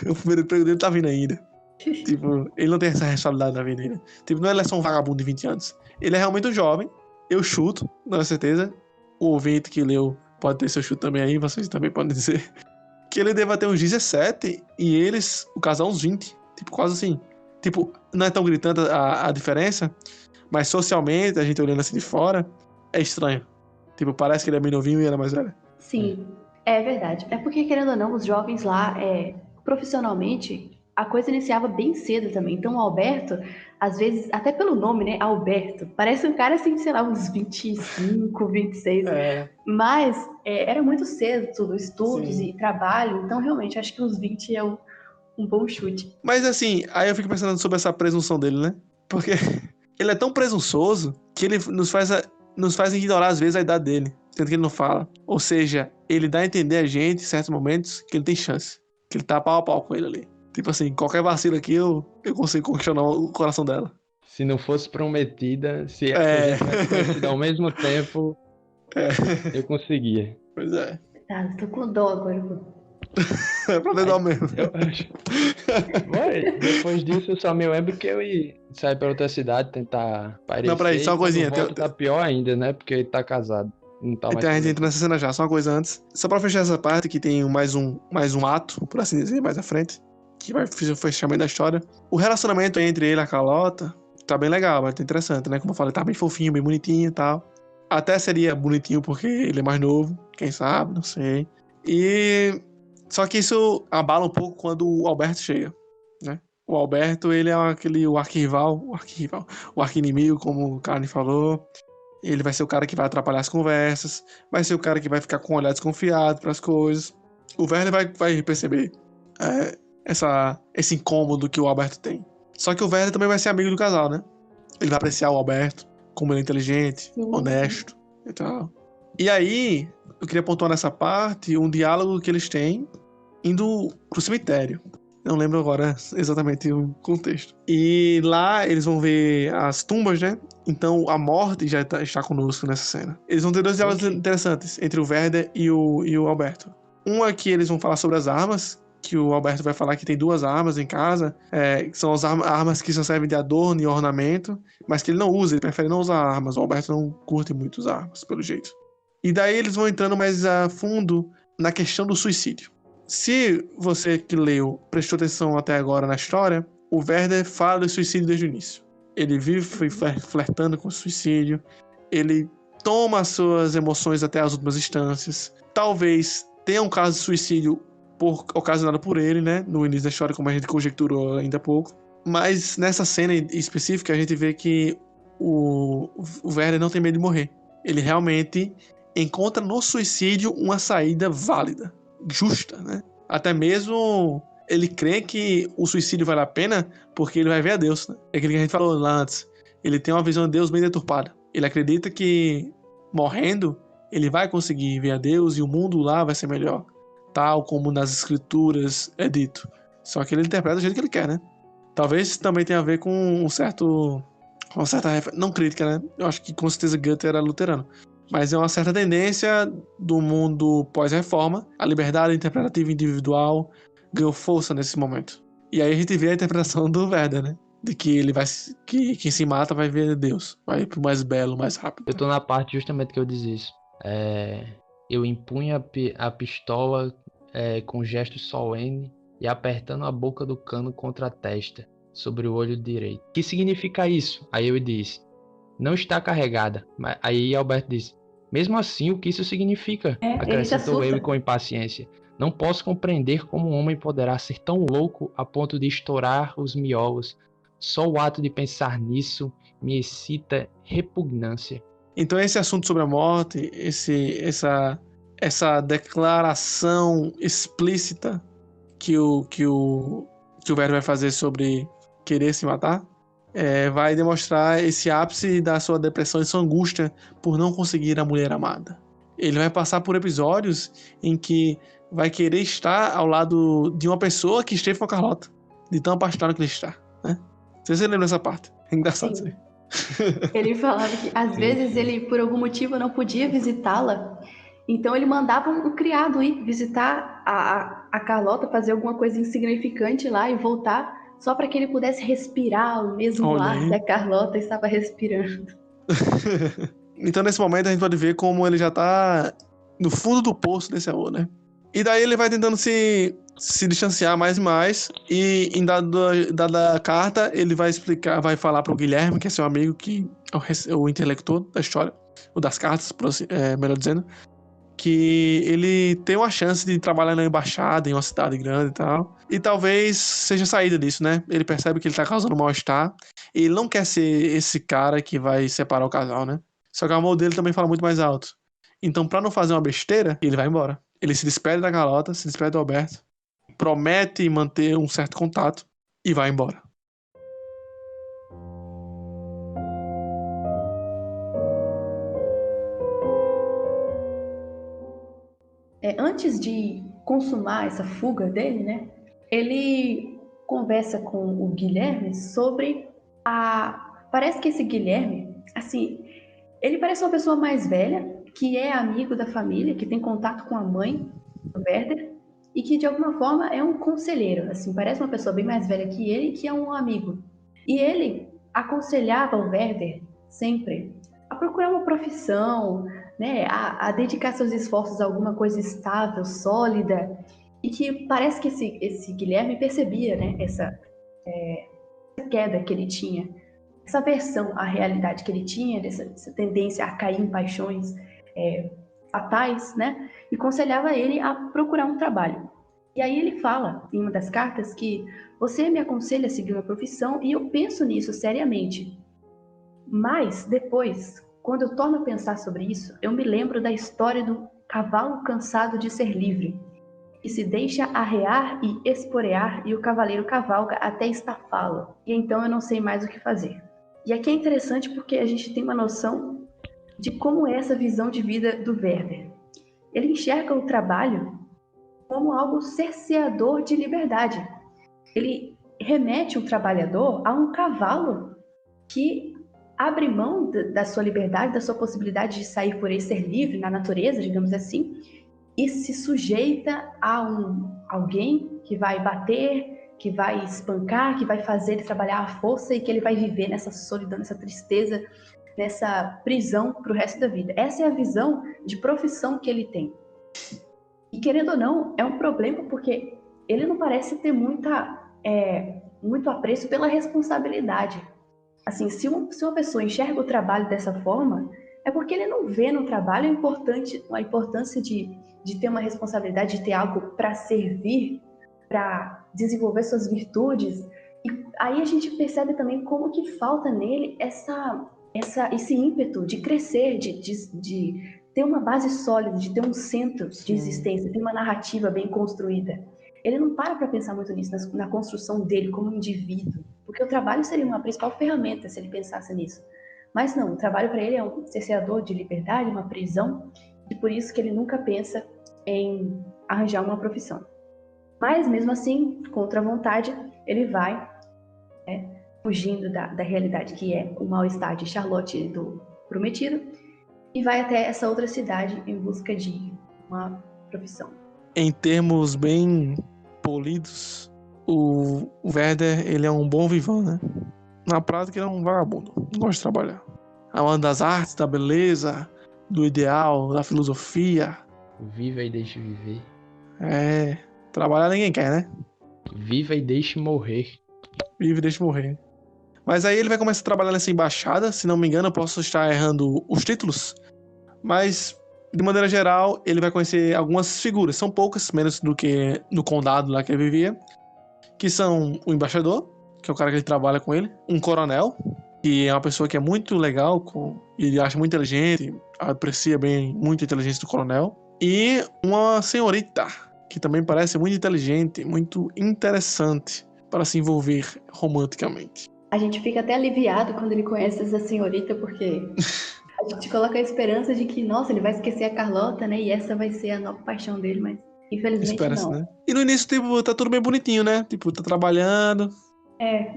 O primeiro emprego dele tá vindo ainda. Tipo, ele não tem essa responsabilidade na vida ainda. Tipo, não é só um vagabundo de 20 anos. Ele é realmente um jovem, eu chuto, não é certeza. O ouvinte que leu pode ter seu chute também aí, vocês também podem dizer. Que ele deva ter uns 17 e eles, o casal, uns 20. Tipo, quase assim. Tipo, não é tão gritante a diferença, mas socialmente, a gente olhando assim de fora, é estranho. Tipo, parece que ele é bem novinho e ela é mais velha. Sim, é verdade. É porque, querendo ou não, os jovens lá, profissionalmente, a coisa iniciava bem cedo também. Então, o Alberto, às vezes, até pelo nome, né, Alberto, parece um cara assim, sei lá, uns 25, 26. Mas era muito cedo tudo, estudos Sim. e trabalho. Então, realmente, acho que uns 20 é um bom chute. Mas assim, aí eu fico pensando sobre essa presunção dele, né? Porque ele é tão presunçoso que ele nos faz ignorar às vezes a idade dele, sendo que ele não fala. Ou seja, ele dá a entender a gente, em certos momentos, que ele tem chance. Que ele tá pau a pau com ele ali. Tipo assim, qualquer vacilo aqui eu consigo conquistar o coração dela. Se não fosse prometida, se a É. gente tivesse conhecido ao mesmo tempo, eu conseguia. Pois é. Tá, tô com dó agora. É pra tentar mesmo. Eu acho. Depois disso, eu só me lembro que eu ia sair pra outra cidade, tentar parecer. Não, peraí, só uma coisinha. Tá pior ainda, né? Porque ele tá casado. Não tá mais Então a gente comigo. entra nessa cena já, só uma coisa antes. Só pra fechar essa parte, que tem mais um ato, por assim dizer, mais à frente, que vai fazer o fechamento da história. O relacionamento entre ele e a Carlota tá bem legal, vai ter interessante, né? Como eu falei, tá bem fofinho, bem bonitinho e tal. Até seria bonitinho porque ele é mais novo, quem sabe, não sei. E... Só que isso abala um pouco quando o Alberto chega, né? O Alberto, ele é o arquirrival, o arqui-inimigo, como o Carne falou. Ele vai ser o cara que vai atrapalhar as conversas, vai ser o cara que vai ficar com um olhar desconfiado para as coisas. O Werner vai perceber esse incômodo que o Alberto tem. Só que o Werner também vai ser amigo do casal, né? Ele vai apreciar o Alberto como ele é inteligente, honesto e tal. E aí, eu queria pontuar nessa parte um diálogo que eles têm indo pro cemitério. Não lembro agora exatamente o contexto. E lá eles vão ver as tumbas, né? Então a morte já está conosco nessa cena. Eles vão ter dois diálogos interessantes entre o Werder e o Alberto. Um é que eles vão falar sobre as armas, que o Alberto vai falar que tem 2 armas em casa, que são as armas que só servem de adorno e ornamento, mas que ele não usa, ele prefere não usar armas. O Alberto não curte muito usar armas, pelo jeito. E daí eles vão entrando mais a fundo na questão do suicídio. Se você que leu prestou atenção até agora na história, o Werder fala do suicídio desde o início. Ele vive flertando com o suicídio, ele toma as suas emoções até as últimas instâncias. Talvez tenha um caso de suicídio ocasionado por ele, né? No início da história, como a gente conjecturou ainda há pouco. Mas nessa cena específica, a gente vê que o Werder não tem medo de morrer. Ele realmente encontra no suicídio uma saída válida, justa, né? Até mesmo ele crê que o suicídio vale a pena porque ele vai ver a Deus, né? É aquilo que a gente falou lá antes. Ele tem uma visão de Deus bem deturpada. Ele acredita que morrendo ele vai conseguir ver a Deus e o mundo lá vai ser melhor, tal como nas escrituras é dito. Só que ele interpreta do jeito que ele quer, né? Talvez também tenha a ver com uma certa não crítica, né? Eu acho que com certeza Goethe era luterano. Mas é uma certa tendência do mundo pós-reforma. A liberdade interpretativa individual ganhou força nesse momento. E aí a gente vê a interpretação do Werder, né? De que ele que quem se mata vai ver Deus. Vai pro mais belo, mais rápido. Eu tô na parte justamente que eu disse isso. Eu empunho a pistola com gesto solene e apertando a boca do cano contra a testa, sobre o olho direito. O que significa isso? Aí eu disse: não está carregada. Aí Alberto disse: mesmo assim, o que isso significa? Acrescentou ele com impaciência. Não posso compreender como um homem poderá ser tão louco a ponto de estourar os miolos Só o ato de pensar nisso me excita repugnância. Então esse assunto sobre a morte, essa declaração explícita que o Werther vai fazer sobre querer se matar, vai demonstrar esse ápice da sua depressão e sua angústia por não conseguir a mulher amada. Ele vai passar por episódios em que vai querer estar ao lado de uma pessoa que esteve com a Carlota, de tão apaixonado que ele está, né? Você lembra dessa parte? É engraçado isso aí. Ele falava que às vezes ele, por algum motivo, não podia visitá-la. Então ele mandava um criado ir visitar a Carlota, fazer alguma coisa insignificante lá e voltar, só para que ele pudesse respirar o mesmo Olha ar aí. que a Carlota estava respirando. Então nesse momento a gente pode ver como ele já tá no fundo do poço desse amor, né? E daí ele vai tentando se distanciar mais e mais, e em dada carta ele vai vai falar pro Guilherme, que é seu amigo, que é o intelector da história, ou das cartas, melhor dizendo, que ele tem uma chance de trabalhar na embaixada, em uma cidade grande e tal, e talvez seja saída disso, né? Ele percebe que ele tá causando mal-estar, e ele não quer ser esse cara que vai separar o casal, né? Só que o amor dele também fala muito mais alto. Então, pra não fazer uma besteira, ele vai embora. Ele se despede da Carlota, se despede do Alberto, promete manter um certo contato e vai embora. Antes de consumar essa fuga dele, né, ele conversa com o Guilherme sobre Parece que esse Guilherme, assim, ele parece uma pessoa mais velha, que é amigo da família, que tem contato com a mãe do Werther, e que de alguma forma é um conselheiro, assim, parece uma pessoa bem mais velha que ele, que é um amigo. E ele aconselhava o Werther sempre a procurar uma profissão, né, a dedicar seus esforços a alguma coisa estável, sólida, e que parece que esse Guilherme percebia, né, essa queda que ele tinha, essa aversão à realidade que ele tinha, essa tendência a cair em paixões fatais, né, e aconselhava ele a procurar um trabalho. E aí ele fala, em uma das cartas, que você me aconselha a seguir uma profissão e eu penso nisso seriamente. Mas depois, quando eu torno a pensar sobre isso, eu me lembro da história do cavalo cansado de ser livre, que se deixa arrear e esporear e o cavaleiro cavalga até estafá-lo. E então eu não sei mais o que fazer. E aqui é interessante porque a gente tem uma noção de como é essa visão de vida do Werther. Ele enxerga o trabalho como algo cerceador de liberdade. Ele remete o trabalhador a um cavalo que abre mão da sua liberdade, da sua possibilidade de sair por aí, ser livre na natureza, digamos assim, e se sujeita a alguém que vai bater, que vai espancar, que vai fazer ele trabalhar à força e que ele vai viver nessa solidão, nessa tristeza, nessa prisão para o resto da vida. Essa é a visão de profissão que ele tem. E querendo ou não, é um problema porque ele não parece ter muito apreço pela responsabilidade. Assim, se uma pessoa enxerga o trabalho dessa forma, é porque ele não vê no trabalho a importância de ter uma responsabilidade, de ter algo para servir, para desenvolver suas virtudes. E aí a gente percebe também como que falta nele esse ímpeto de crescer, de ter uma base sólida, de ter um centro de existência, ter uma narrativa bem construída. Ele não para pensar muito nisso, na construção dele como indivíduo, porque o trabalho seria uma principal ferramenta se ele pensasse nisso. Mas não, o trabalho para ele é um cerceador de liberdade, uma prisão, e por isso que ele nunca pensa em arranjar uma profissão. Mas mesmo assim, contra a vontade, ele vai fugindo da realidade que é o mal-estar de Charlotte e do prometido, e vai até essa outra cidade em busca de uma profissão. Em termos bem polidos, o Werther, ele é um bom vivão, né? Na prática, ele é um vagabundo, não gosta de trabalhar. Amando das artes, da beleza, do ideal, da filosofia. Viva e deixe viver. Trabalhar ninguém quer, né? Viva e deixe morrer. Vive e deixa morrer. Mas aí ele vai começar a trabalhar nessa embaixada, se não me engano, eu posso estar errando os títulos, mas de maneira geral, ele vai conhecer algumas figuras, são poucas, menos do que no condado lá que ele vivia, que são o embaixador, que é o cara que ele trabalha com ele, um coronel, que é uma pessoa que é muito legal, ele acha muito inteligente, aprecia bem muito a inteligência do coronel, e uma senhorita, que também parece muito inteligente, muito interessante para se envolver romanticamente. A gente fica até aliviado quando ele conhece essa senhorita, porque a gente coloca a esperança de que, nossa, ele vai esquecer a Carlota, né? E essa vai ser a nova paixão dele, mas infelizmente Espera-se, não. né? E no início, tipo, tá tudo bem bonitinho, né? Tipo, tá trabalhando,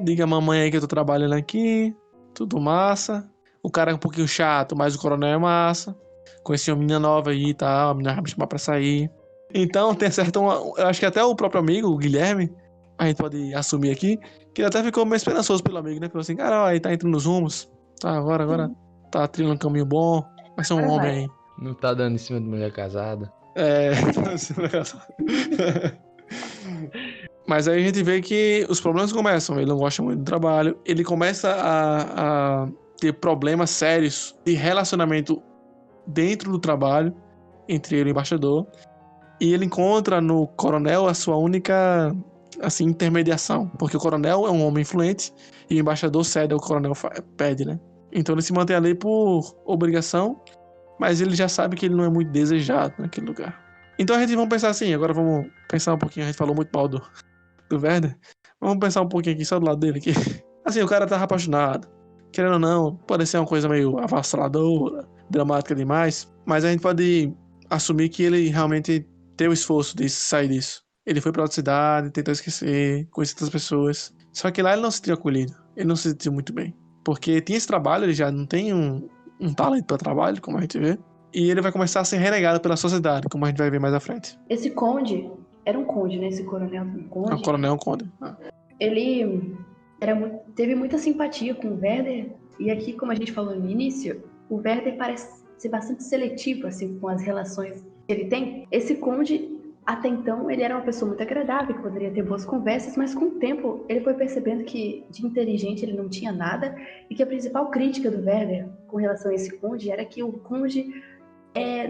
diga a mamãe aí que eu tô trabalhando aqui, tudo massa. O cara é um pouquinho chato, mas o coronel é massa. Conheci uma menina nova aí e tal, a menina vai me chamar pra sair. Então, tem certo, eu acho que até o próprio amigo, o Guilherme, a gente pode assumir aqui, que ele até ficou meio esperançoso pelo amigo, né? Falou assim, cara, ó, aí tá entrando nos rumos, tá, agora tá trilhando um caminho bom, vai ser um Agora homem vai. aí. Não tá dando em cima de mulher casada. É, mas aí a gente vê que os problemas começam. Ele não gosta muito do trabalho. Ele começa a ter problemas sérios de relacionamento dentro do trabalho entre ele e o embaixador. E ele encontra no coronel a sua única assim, intermediação. Porque o coronel é um homem influente e o embaixador cede ao que o coronel pede, né? Então ele se mantém ali por obrigação, mas ele já sabe que ele não é muito desejado naquele lugar. Então a gente vamos pensar assim, agora vamos pensar um pouquinho, a gente falou muito mal do Werder. Vamos pensar um pouquinho aqui só do lado dele aqui. Assim, o cara tava apaixonado. Querendo ou não, pode ser uma coisa meio avassaladora, dramática demais, mas a gente pode assumir que ele realmente teve o esforço de sair disso. Ele foi pra outra cidade, tentou esquecer, conhecer outras pessoas. Só que lá ele não se sentiu acolhido. Ele não se sentiu muito bem. Porque tinha esse trabalho, ele já não tem um talento para trabalho, como a gente vê. E ele vai começar a ser renegado pela sociedade, como a gente vai ver mais à frente. Esse conde, era um conde, né? Esse coronel, um É um conde. coronel, um conde. Ele teve muita simpatia com o Werder. E aqui, como a gente falou no início, o Werder parece ser bastante seletivo assim, com as relações que ele tem. Esse conde, até então, ele era uma pessoa muito agradável, que poderia ter boas conversas, mas com o tempo ele foi percebendo que de inteligente ele não tinha nada e que a principal crítica do Werder com relação a esse conde era que o conde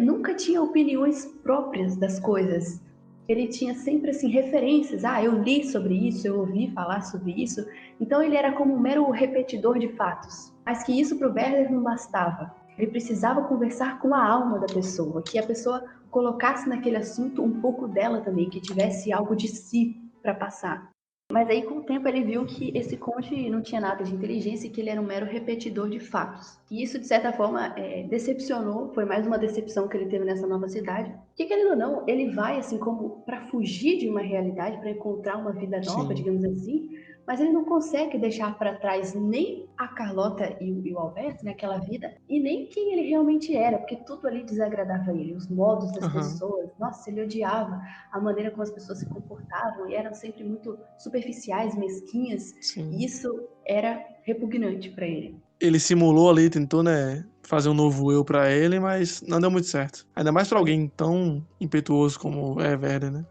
nunca tinha opiniões próprias das coisas. Ele tinha sempre assim referências. Ah, eu li sobre isso, eu ouvi falar sobre isso. Então ele era como um mero repetidor de fatos. Mas que isso para o Werder não bastava. Ele precisava conversar com a alma da pessoa, que a pessoa colocasse naquele assunto um pouco dela também, que tivesse algo de si para passar. Mas aí, com o tempo, ele viu que esse conde não tinha nada de inteligência e que ele era um mero repetidor de fatos. E isso, de certa forma, decepcionou, foi mais uma decepção que ele teve nessa nova cidade. Que, querendo ou não, ele vai, assim, como para fugir de uma realidade, para encontrar uma vida nova, Sim. digamos assim, mas ele não consegue deixar para trás nem a Carlota e o Alberto, naquela vida, e nem quem ele realmente era, porque tudo ali desagradava ele, os modos das pessoas. Nossa, ele odiava a maneira como as pessoas se comportavam e eram sempre muito superficiais, mesquinhas, Sim. e isso era repugnante para ele. Ele simulou ali, tentou, né, fazer um novo eu pra ele, mas não deu muito certo. Ainda mais pra alguém tão impetuoso como é Werder, né?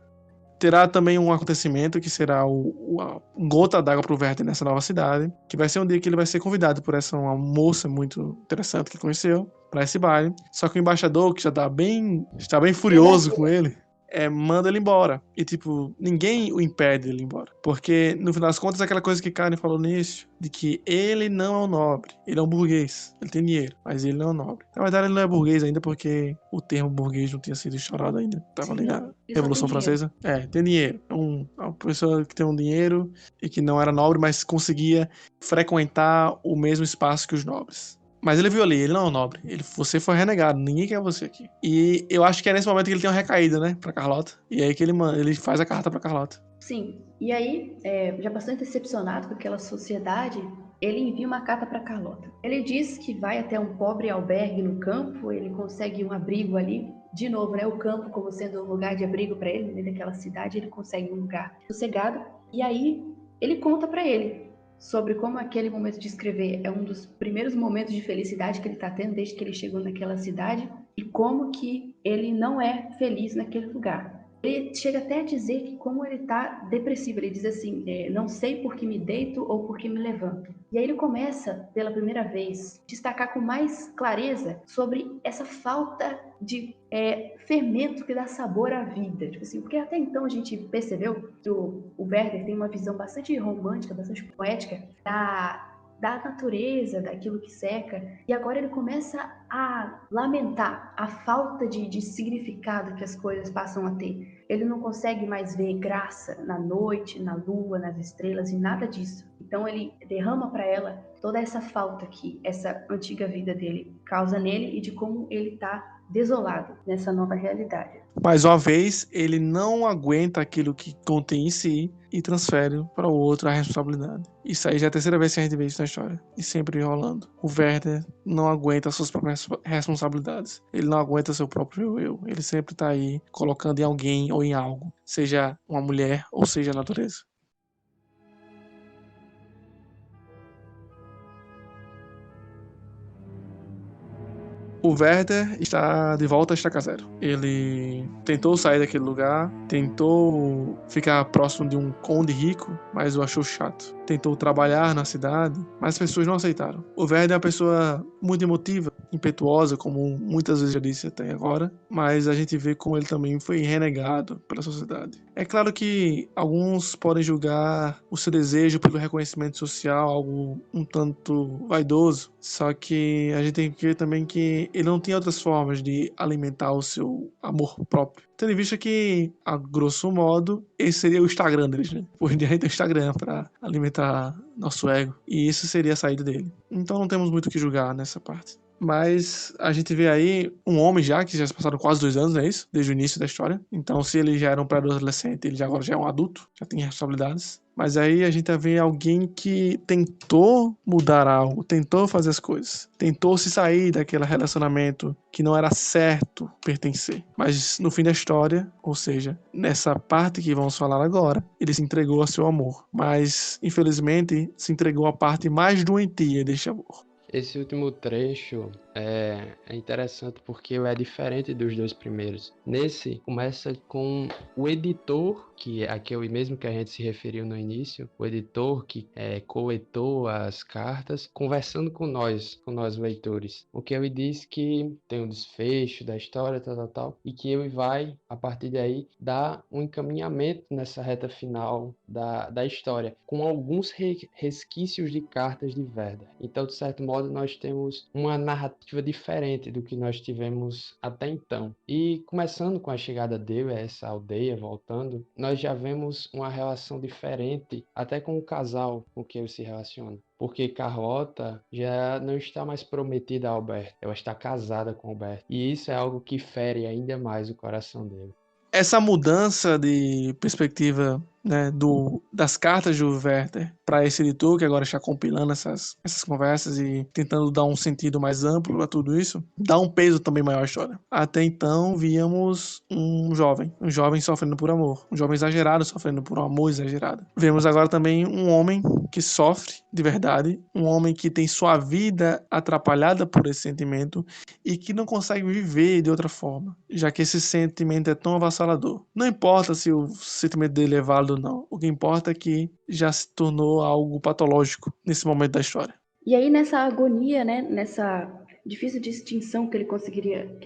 Terá também um acontecimento que será a gota d'água pro Werder nessa nova cidade, que vai ser um dia que ele vai ser convidado por uma moça muito interessante que conheceu pra esse baile. Só que o embaixador, que já está bem furioso com ele, manda ele embora. E, tipo, ninguém o impede de ele ir embora. Porque, no final das contas, aquela coisa que Karen falou no início, de que ele não é um nobre, ele é um burguês. Ele tem dinheiro, mas ele não é um nobre. Na verdade, ele não é burguês ainda porque o termo burguês não tinha sido estourado ainda. Tava ali na Revolução Francesa. Tem dinheiro. É uma pessoa que tem um dinheiro e que não era nobre, mas conseguia frequentar o mesmo espaço que os nobres. Mas ele viu ali, ele não é um nobre. Você foi renegado, ninguém quer você aqui. E eu acho que é nesse momento que ele tem uma recaída, né, pra Carlota. E aí que ele faz a carta pra Carlota. Sim, e aí, já bastante decepcionado com aquela sociedade, ele envia uma carta para Carlota. Ele diz que vai até um pobre albergue no campo, ele consegue um abrigo ali. De novo, né, o campo como sendo um lugar de abrigo para ele, dentro daquela cidade, ele consegue um lugar sossegado. E aí, ele conta para ele sobre como aquele momento de escrever é um dos primeiros momentos de felicidade que ele está tendo desde que ele chegou naquela cidade e como que ele não é feliz naquele lugar. Ele chega até a dizer que como ele tá depressivo, ele diz assim, não sei por que me deito ou por que me levanto. E aí ele começa, pela primeira vez, destacar com mais clareza sobre essa falta de fermento que dá sabor à vida. Tipo assim, porque até então a gente percebeu que o Werther tem uma visão bastante romântica, bastante poética da natureza, daquilo que cerca, e agora ele começa a lamentar a falta de significado que as coisas passam a ter. Ele não consegue mais ver graça na noite, na lua, nas estrelas e nada disso. Então ele derrama para ela toda essa falta que essa antiga vida dele causa nele e de como ele está desolado nessa nova realidade. Mais uma vez, ele não aguenta aquilo que contém em si e transfere para o outro a responsabilidade. Isso aí já é a terceira vez que a gente vê isso na história. E sempre rolando. O Werther não aguenta as suas próprias responsabilidades. Ele não aguenta seu próprio eu. Ele sempre está aí colocando em alguém ou em algo. Seja uma mulher ou seja a natureza. O Werther está de volta a estaca zero. Ele tentou sair daquele lugar, tentou ficar próximo de um conde rico, mas o achou chato. Tentou trabalhar na cidade, mas as pessoas não aceitaram. O Werther é uma pessoa muito emotiva, impetuosa, como muitas vezes já disse até agora, mas a gente vê como ele também foi renegado pela sociedade. É claro que alguns podem julgar o seu desejo pelo reconhecimento social algo um tanto vaidoso, só que a gente tem que ver também que ele não tem outras formas de alimentar o seu amor próprio. Tendo em vista que, a grosso modo, esse seria o Instagram deles, né? Hoje em dia a gente tem o Instagram para alimentar nosso ego, e isso seria a saída dele. Então não temos muito o que julgar nessa parte. Mas a gente vê aí um homem já, que já se passaram quase 2 anos, não é isso? Desde o início da história. Então, se ele já era um pré-adolescente, ele agora já é um adulto, já tem responsabilidades. Mas aí a gente vê alguém que tentou mudar algo, tentou fazer as coisas, tentou se sair daquele relacionamento que não era certo pertencer. Mas no fim da história, ou seja, nessa parte que vamos falar agora, ele se entregou ao seu amor. Mas, infelizmente, se entregou à parte mais doentia deste amor. Esse último trecho é interessante porque é diferente dos dois primeiros. Nesse, começa com o editor, que é aquele mesmo que a gente se referiu no início, o editor que coletou as cartas, conversando com nós leitores. O que ele diz que tem um desfecho da história, tal, e que ele vai, a partir daí, dar um encaminhamento nessa reta final da história, com alguns resquícios de cartas de Werther. Então, de certo modo, nós temos uma narrativa diferente do que nós tivemos até então. E começando com a chegada dele a essa aldeia, voltando, nós já vemos uma relação diferente até com o casal com que ele se relaciona. Porque Carlota já não está mais prometida a Alberto, ela está casada com Alberto. E isso é algo que fere ainda mais o coração dele. Essa mudança de perspectiva, né, das cartas do Werther para esse editor, que agora está compilando essas conversas e tentando dar um sentido mais amplo a tudo isso, dá um peso também maior à história. Até então, víamos um jovem sofrendo por amor, um jovem exagerado sofrendo por um amor exagerado. Vemos agora também um homem que sofre de verdade, um homem que tem sua vida atrapalhada por esse sentimento e que não consegue viver de outra forma, já que esse sentimento é tão avassalador. Não importa se o sentimento dele é válido ou não, o que importa é que já se tornou algo patológico nesse momento da história. E aí nessa agonia, né, nessa difícil distinção que ele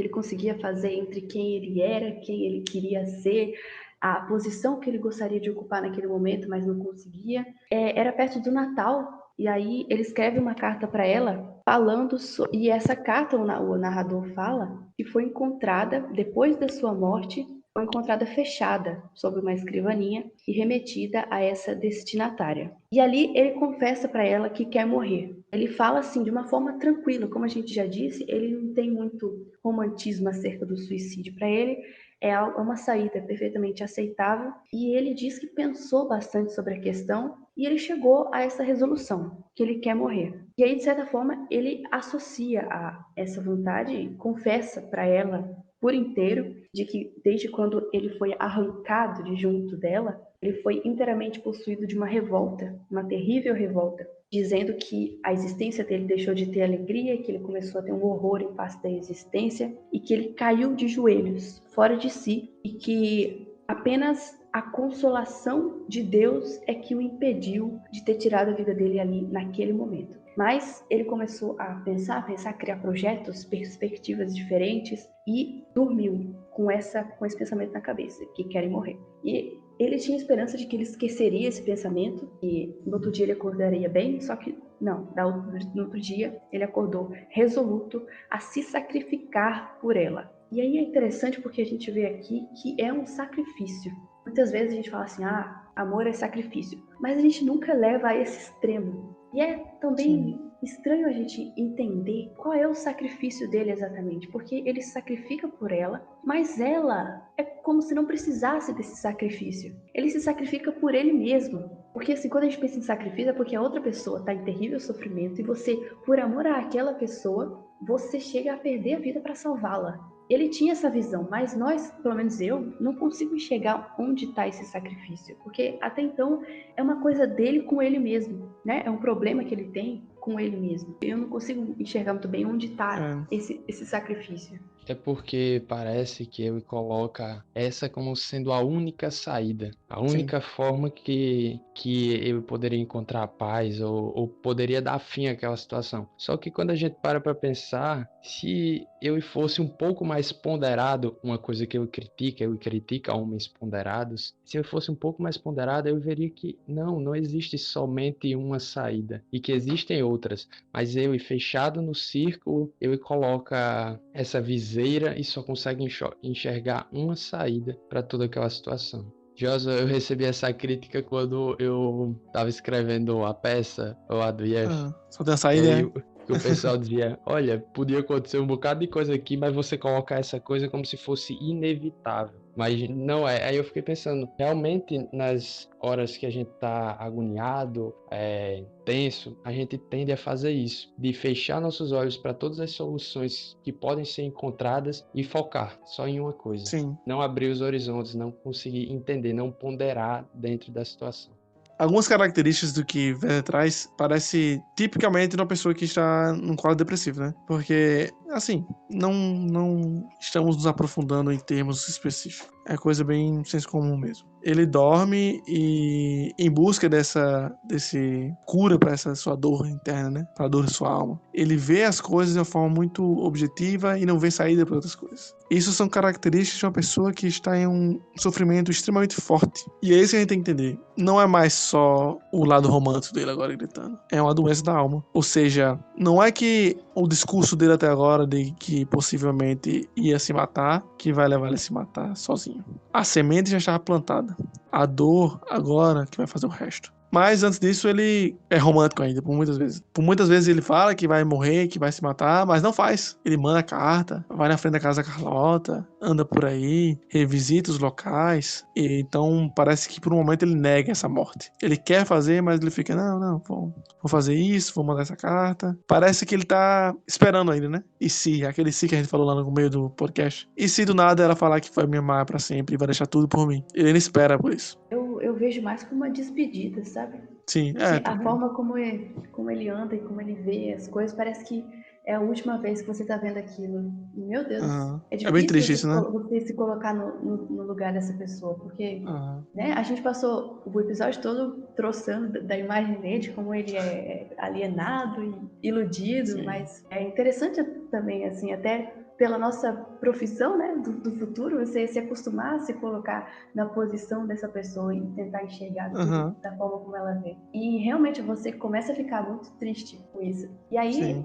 conseguia fazer entre quem ele era, quem ele queria ser, a posição que ele gostaria de ocupar naquele momento, mas não conseguia. Era perto do Natal, e aí ele escreve uma carta para ela falando, e essa carta o narrador fala que foi encontrada depois da sua morte, foi encontrada fechada sobre uma escrivaninha e remetida a essa destinatária. E ali ele confessa para ela que quer morrer. Ele fala assim de uma forma tranquila, como a gente já disse, ele não tem muito romantismo acerca do suicídio. Para ele é uma saída perfeitamente aceitável e ele diz que pensou bastante sobre a questão e ele chegou a essa resolução, que ele quer morrer. E aí, de certa forma, ele associa a essa vontade e confessa para ela por inteiro de que desde quando ele foi arrancado de junto dela, ele foi inteiramente possuído de uma revolta, uma terrível revolta, dizendo que a existência dele deixou de ter alegria, que ele começou a ter um horror em face da existência e que ele caiu de joelhos, fora de si, e que Apenas a consolação de Deus é que o impediu de ter tirado a vida dele ali naquele momento. Mas ele começou a pensar, criar projetos, perspectivas diferentes e dormiu com esse pensamento na cabeça, que querem morrer. E ele tinha esperança de que ele esqueceria esse pensamento e no outro dia ele acordaria bem, só que não, no outro dia ele acordou resoluto a se sacrificar por ela. E aí é interessante porque a gente vê aqui que é um sacrifício. Muitas vezes a gente fala assim, amor é sacrifício, mas a gente nunca leva a esse extremo. E é também estranho a gente entender qual é o sacrifício dele exatamente, porque ele se sacrifica por ela, mas ela é como se não precisasse desse sacrifício. Ele se sacrifica por ele mesmo. Porque assim, quando a gente pensa em sacrifício é porque a outra pessoa está em terrível sofrimento e você, por amor àquela pessoa, você chega a perder a vida para salvá-la. Ele tinha essa visão, mas nós, pelo menos eu, não consigo enxergar onde está esse sacrifício, porque até então é uma coisa dele com ele mesmo, né? É um problema que ele tem com ele mesmo. Eu não consigo enxergar muito bem onde está esse sacrifício. É porque parece que ele coloca essa como sendo a única saída, a única forma que ele poderia encontrar paz ou poderia dar fim àquela situação. Só que quando a gente para pensar, se ele fosse um pouco mais ponderado, uma coisa que ele critica homens ponderados, se ele fosse um pouco mais ponderado, eu veria que não existe somente uma saída e que existem outras, mas ele fechado no círculo, ele coloca essa viseira e só consegue enxergar uma saída para toda aquela situação. Josa, eu recebi essa crítica quando eu estava escrevendo a peça lá do IF. Só tem a E saída, aí o pessoal dizia, olha, podia acontecer um bocado de coisa aqui, mas você coloca essa coisa como se fosse inevitável. Mas não é. Aí eu fiquei pensando, realmente nas horas que a gente tá agoniado, tenso, a gente tende a fazer isso, de fechar nossos olhos para todas as soluções que podem ser encontradas e focar só em uma coisa. Sim. Não abrir os horizontes, não conseguir entender, não ponderar dentro da situação. Algumas características do que Werther traz parece tipicamente uma pessoa que está num quadro depressivo, né? Porque, assim, não estamos nos aprofundando em termos específicos. É coisa bem senso comum mesmo. Ele dorme e em busca desse cura para essa sua dor interna, né? Para a dor de sua alma. Ele vê as coisas de uma forma muito objetiva e não vê saída para outras coisas. Isso são características de uma pessoa que está em um sofrimento extremamente forte. E é isso que a gente tem que entender. Não é mais só o lado romântico dele agora gritando. É uma doença da alma. Ou seja, não é que o discurso dele até agora de que possivelmente ia se matar, que vai levar ele a se matar sozinho. A semente já estava plantada. A dor agora que vai fazer o resto. Mas antes disso ele é romântico ainda, por muitas vezes. Por muitas vezes ele fala que vai morrer, que vai se matar, mas não faz. Ele manda carta, vai na frente da casa da Carlota, anda por aí, revisita os locais. E então parece que por um momento ele nega essa morte. Ele quer fazer, mas ele fica, não, vou fazer isso, vou mandar essa carta. Parece que ele tá esperando ainda, né? E se, aquele se que a gente falou lá no meio do podcast. E se do nada ela falar que vai me amar pra sempre e vai deixar tudo por mim? Ele não espera por isso. Eu vejo mais como uma despedida, sabe? Sim, A forma como ele anda e como ele vê as coisas, parece que é a última vez que você tá vendo aquilo. Meu Deus, é difícil bem triste isso, né? você se colocar no lugar dessa pessoa, porque né, a gente passou o episódio todo troçando da imagem dele, de como ele é alienado e iludido, sim, mas é interessante também, assim, até pela nossa profissão, né, do futuro, você se acostumar a se colocar na posição dessa pessoa e tentar enxergar tudo da forma como ela vê. E realmente você começa a ficar muito triste com isso. E aí,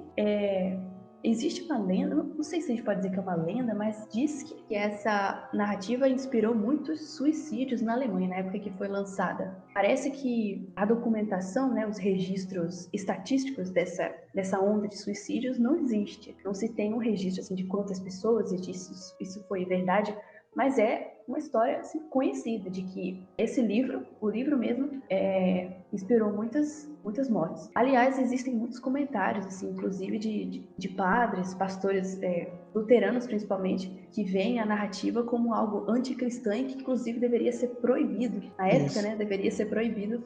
existe uma lenda, não sei se a gente pode dizer que é uma lenda, mas diz que essa narrativa inspirou muitos suicídios na Alemanha, na época que foi lançada. Parece que a documentação, né, os registros estatísticos dessa onda de suicídios não existe. Não se tem um registro assim, de quantas pessoas e disso isso foi verdade, mas é uma história assim, conhecida de que esse livro, o livro mesmo, inspirou muitas mortes. Aliás, existem muitos comentários, assim, inclusive de padres, pastores luteranos principalmente, que veem a narrativa como algo anticristã e que inclusive deveria ser proibido. Na época, né, deveria ser proibido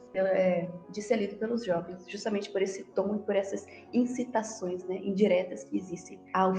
de ser lido pelos jovens, justamente por esse tom e por essas incitações, né, indiretas que existem ao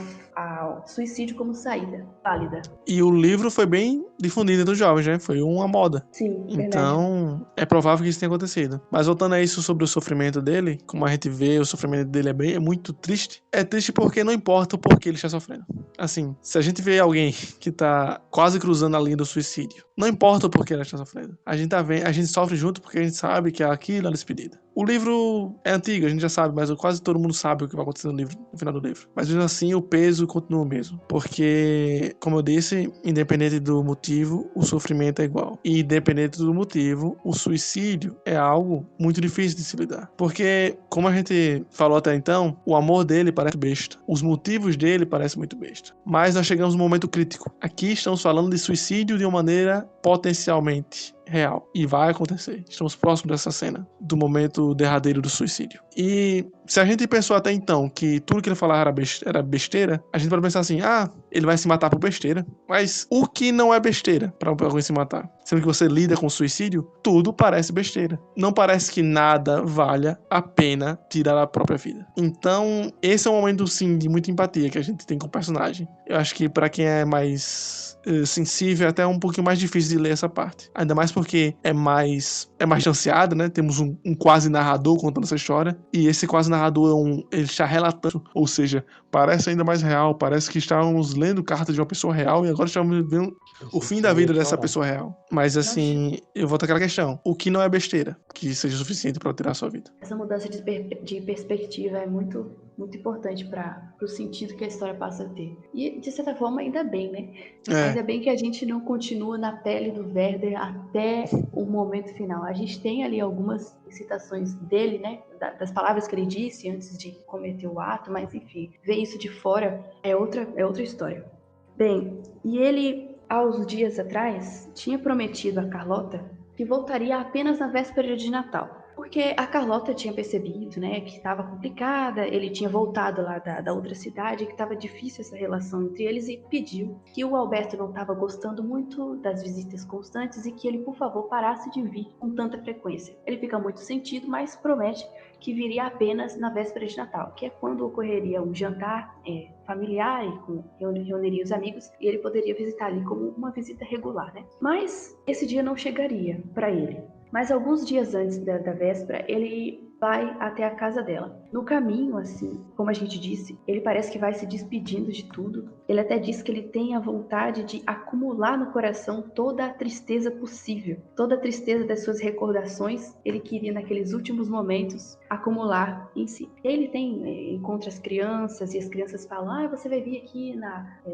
suicídio como saída válida. E o livro foi bem difundido entre os jovens, né? Foi uma moda. Sim, Então, é provável que isso tenha acontecido. Mas voltando a isso sobre o sofrimento dele, como a gente vê, o sofrimento dele é muito triste. É triste porque não importa o porquê ele está sofrendo. Assim, se a gente vê alguém que tá quase cruzando a linha do suicídio, não importa o porquê ele está sofrendo. A gente sofre junto porque a gente sabe que aquilo é a despedida. O livro é antigo, a gente já sabe, mas quase todo mundo sabe o que vai acontecer no final do livro. Mas mesmo assim, o peso continua o mesmo. Porque, como eu disse, independente do motivo, o sofrimento é igual. E independente do motivo, o suicídio é algo muito difícil de se lidar. Porque, como a gente falou até então, o amor dele parece besta. Os motivos dele parecem muito besta. Mas nós chegamos num momento crítico. Aqui estamos falando de suicídio de uma maneira potencialmente real. E vai acontecer. Estamos próximos dessa cena, do momento derradeiro do suicídio. E se a gente pensou até então que tudo que ele falava era besteira, a gente pode pensar assim, ele vai se matar por besteira. Mas o que não é besteira para alguém se matar? Sendo que você lida com suicídio, tudo parece besteira. Não parece que nada valha a pena tirar a própria vida. Então, esse é um momento, sim, de muita empatia que a gente tem com o personagem. Eu acho que para quem é mais sensível, é até um pouquinho mais difícil de ler essa parte. Ainda mais porque é mais distanciado, né? Temos um quase narrador contando essa história. E esse quase narrador ele está relatando, ou seja, parece ainda mais real. Parece que estávamos lendo cartas de uma pessoa real e agora estamos vendo o fim da vida dessa pessoa real. Mas assim, eu volto àquela questão. O que não é besteira que seja suficiente para tirar a sua vida? Essa mudança de perspectiva é muito importante para o sentido que a história passa a ter. E, de certa forma, ainda bem, né? Ainda bem que a gente não continua na pele do Werther até o momento final. A gente tem ali algumas citações dele, né? Das palavras que ele disse antes de cometer o ato, mas enfim, ver isso de fora é outra história. Bem, e ele, há uns dias atrás, tinha prometido a Carlota que voltaria apenas na véspera de Natal. Porque a Carlota tinha percebido, né, que estava complicada, ele tinha voltado lá da outra cidade, que estava difícil essa relação entre eles e pediu que o Alberto não estava gostando muito das visitas constantes e que ele, por favor, parasse de vir com tanta frequência. Ele fica muito sentido, mas promete que viria apenas na véspera de Natal, que é quando ocorreria um jantar familiar e reuniria os amigos e ele poderia visitar ali como uma visita regular, né? Mas esse dia não chegaria para ele. Mas alguns dias antes da véspera, ele vai até a casa dela. No caminho, assim, como a gente disse, ele parece que vai se despedindo de tudo. Ele até diz que ele tem a vontade de acumular no coração toda a tristeza possível. Toda a tristeza das suas recordações, ele queria, naqueles últimos momentos, acumular em si. Ele encontra as crianças e as crianças falam, você vai vir aqui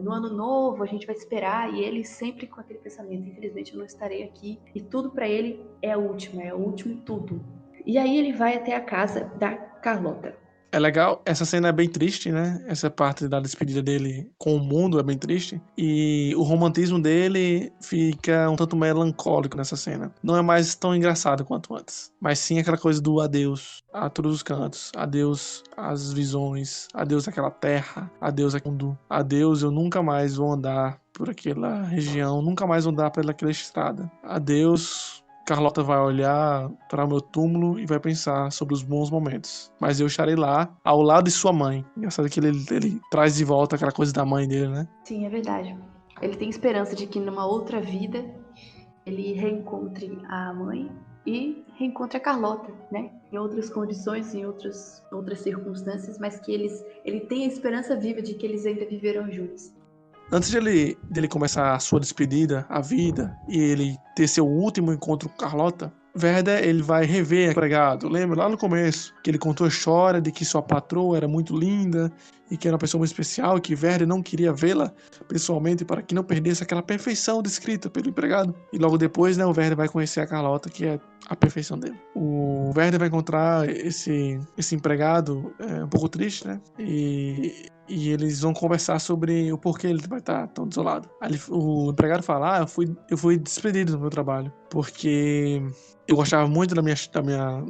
no ano novo, a gente vai te esperar. E ele sempre com aquele pensamento, infelizmente eu não estarei aqui. E tudo para ele é o último tudo. E aí ele vai até a casa da Carlota. É legal, essa cena é bem triste, né? Essa parte da despedida dele com o mundo é bem triste. E o romantismo dele fica um tanto melancólico nessa cena. Não é mais tão engraçado quanto antes. Mas sim aquela coisa do adeus a todos os cantos. Adeus às visões. Adeus àquela terra. Adeus ao mundo. Adeus, eu nunca mais vou andar por aquela região. Nunca mais vou andar pelaquela estrada. Adeus. Carlota vai olhar para o meu túmulo e vai pensar sobre os bons momentos. Mas eu estarei lá, ao lado de sua mãe. Engraçado que ele traz de volta aquela coisa da mãe dele, né? Sim, é verdade. Ele tem esperança de que numa outra vida ele reencontre a mãe e reencontre a Carlota, né? Em outras condições, em outras circunstâncias, mas que ele tem a esperança viva de que eles ainda viverão juntos. Antes dele começar a sua despedida, a vida, e ele ter seu último encontro com Carlota, Werther, ele vai rever o empregado. Lembra lá no começo que ele contou a história de que sua patroa era muito linda e que era uma pessoa muito especial e que Werther não queria vê-la pessoalmente para que não perdesse aquela perfeição descrita pelo empregado. E logo depois, né, o Werther vai conhecer a Carlota, que é a perfeição dele. O Werther vai encontrar esse empregado um pouco triste, né? E eles vão conversar sobre o porquê ele vai estar tão desolado. Aí o empregado fala, eu fui despedido do meu trabalho, porque eu gostava muito da minha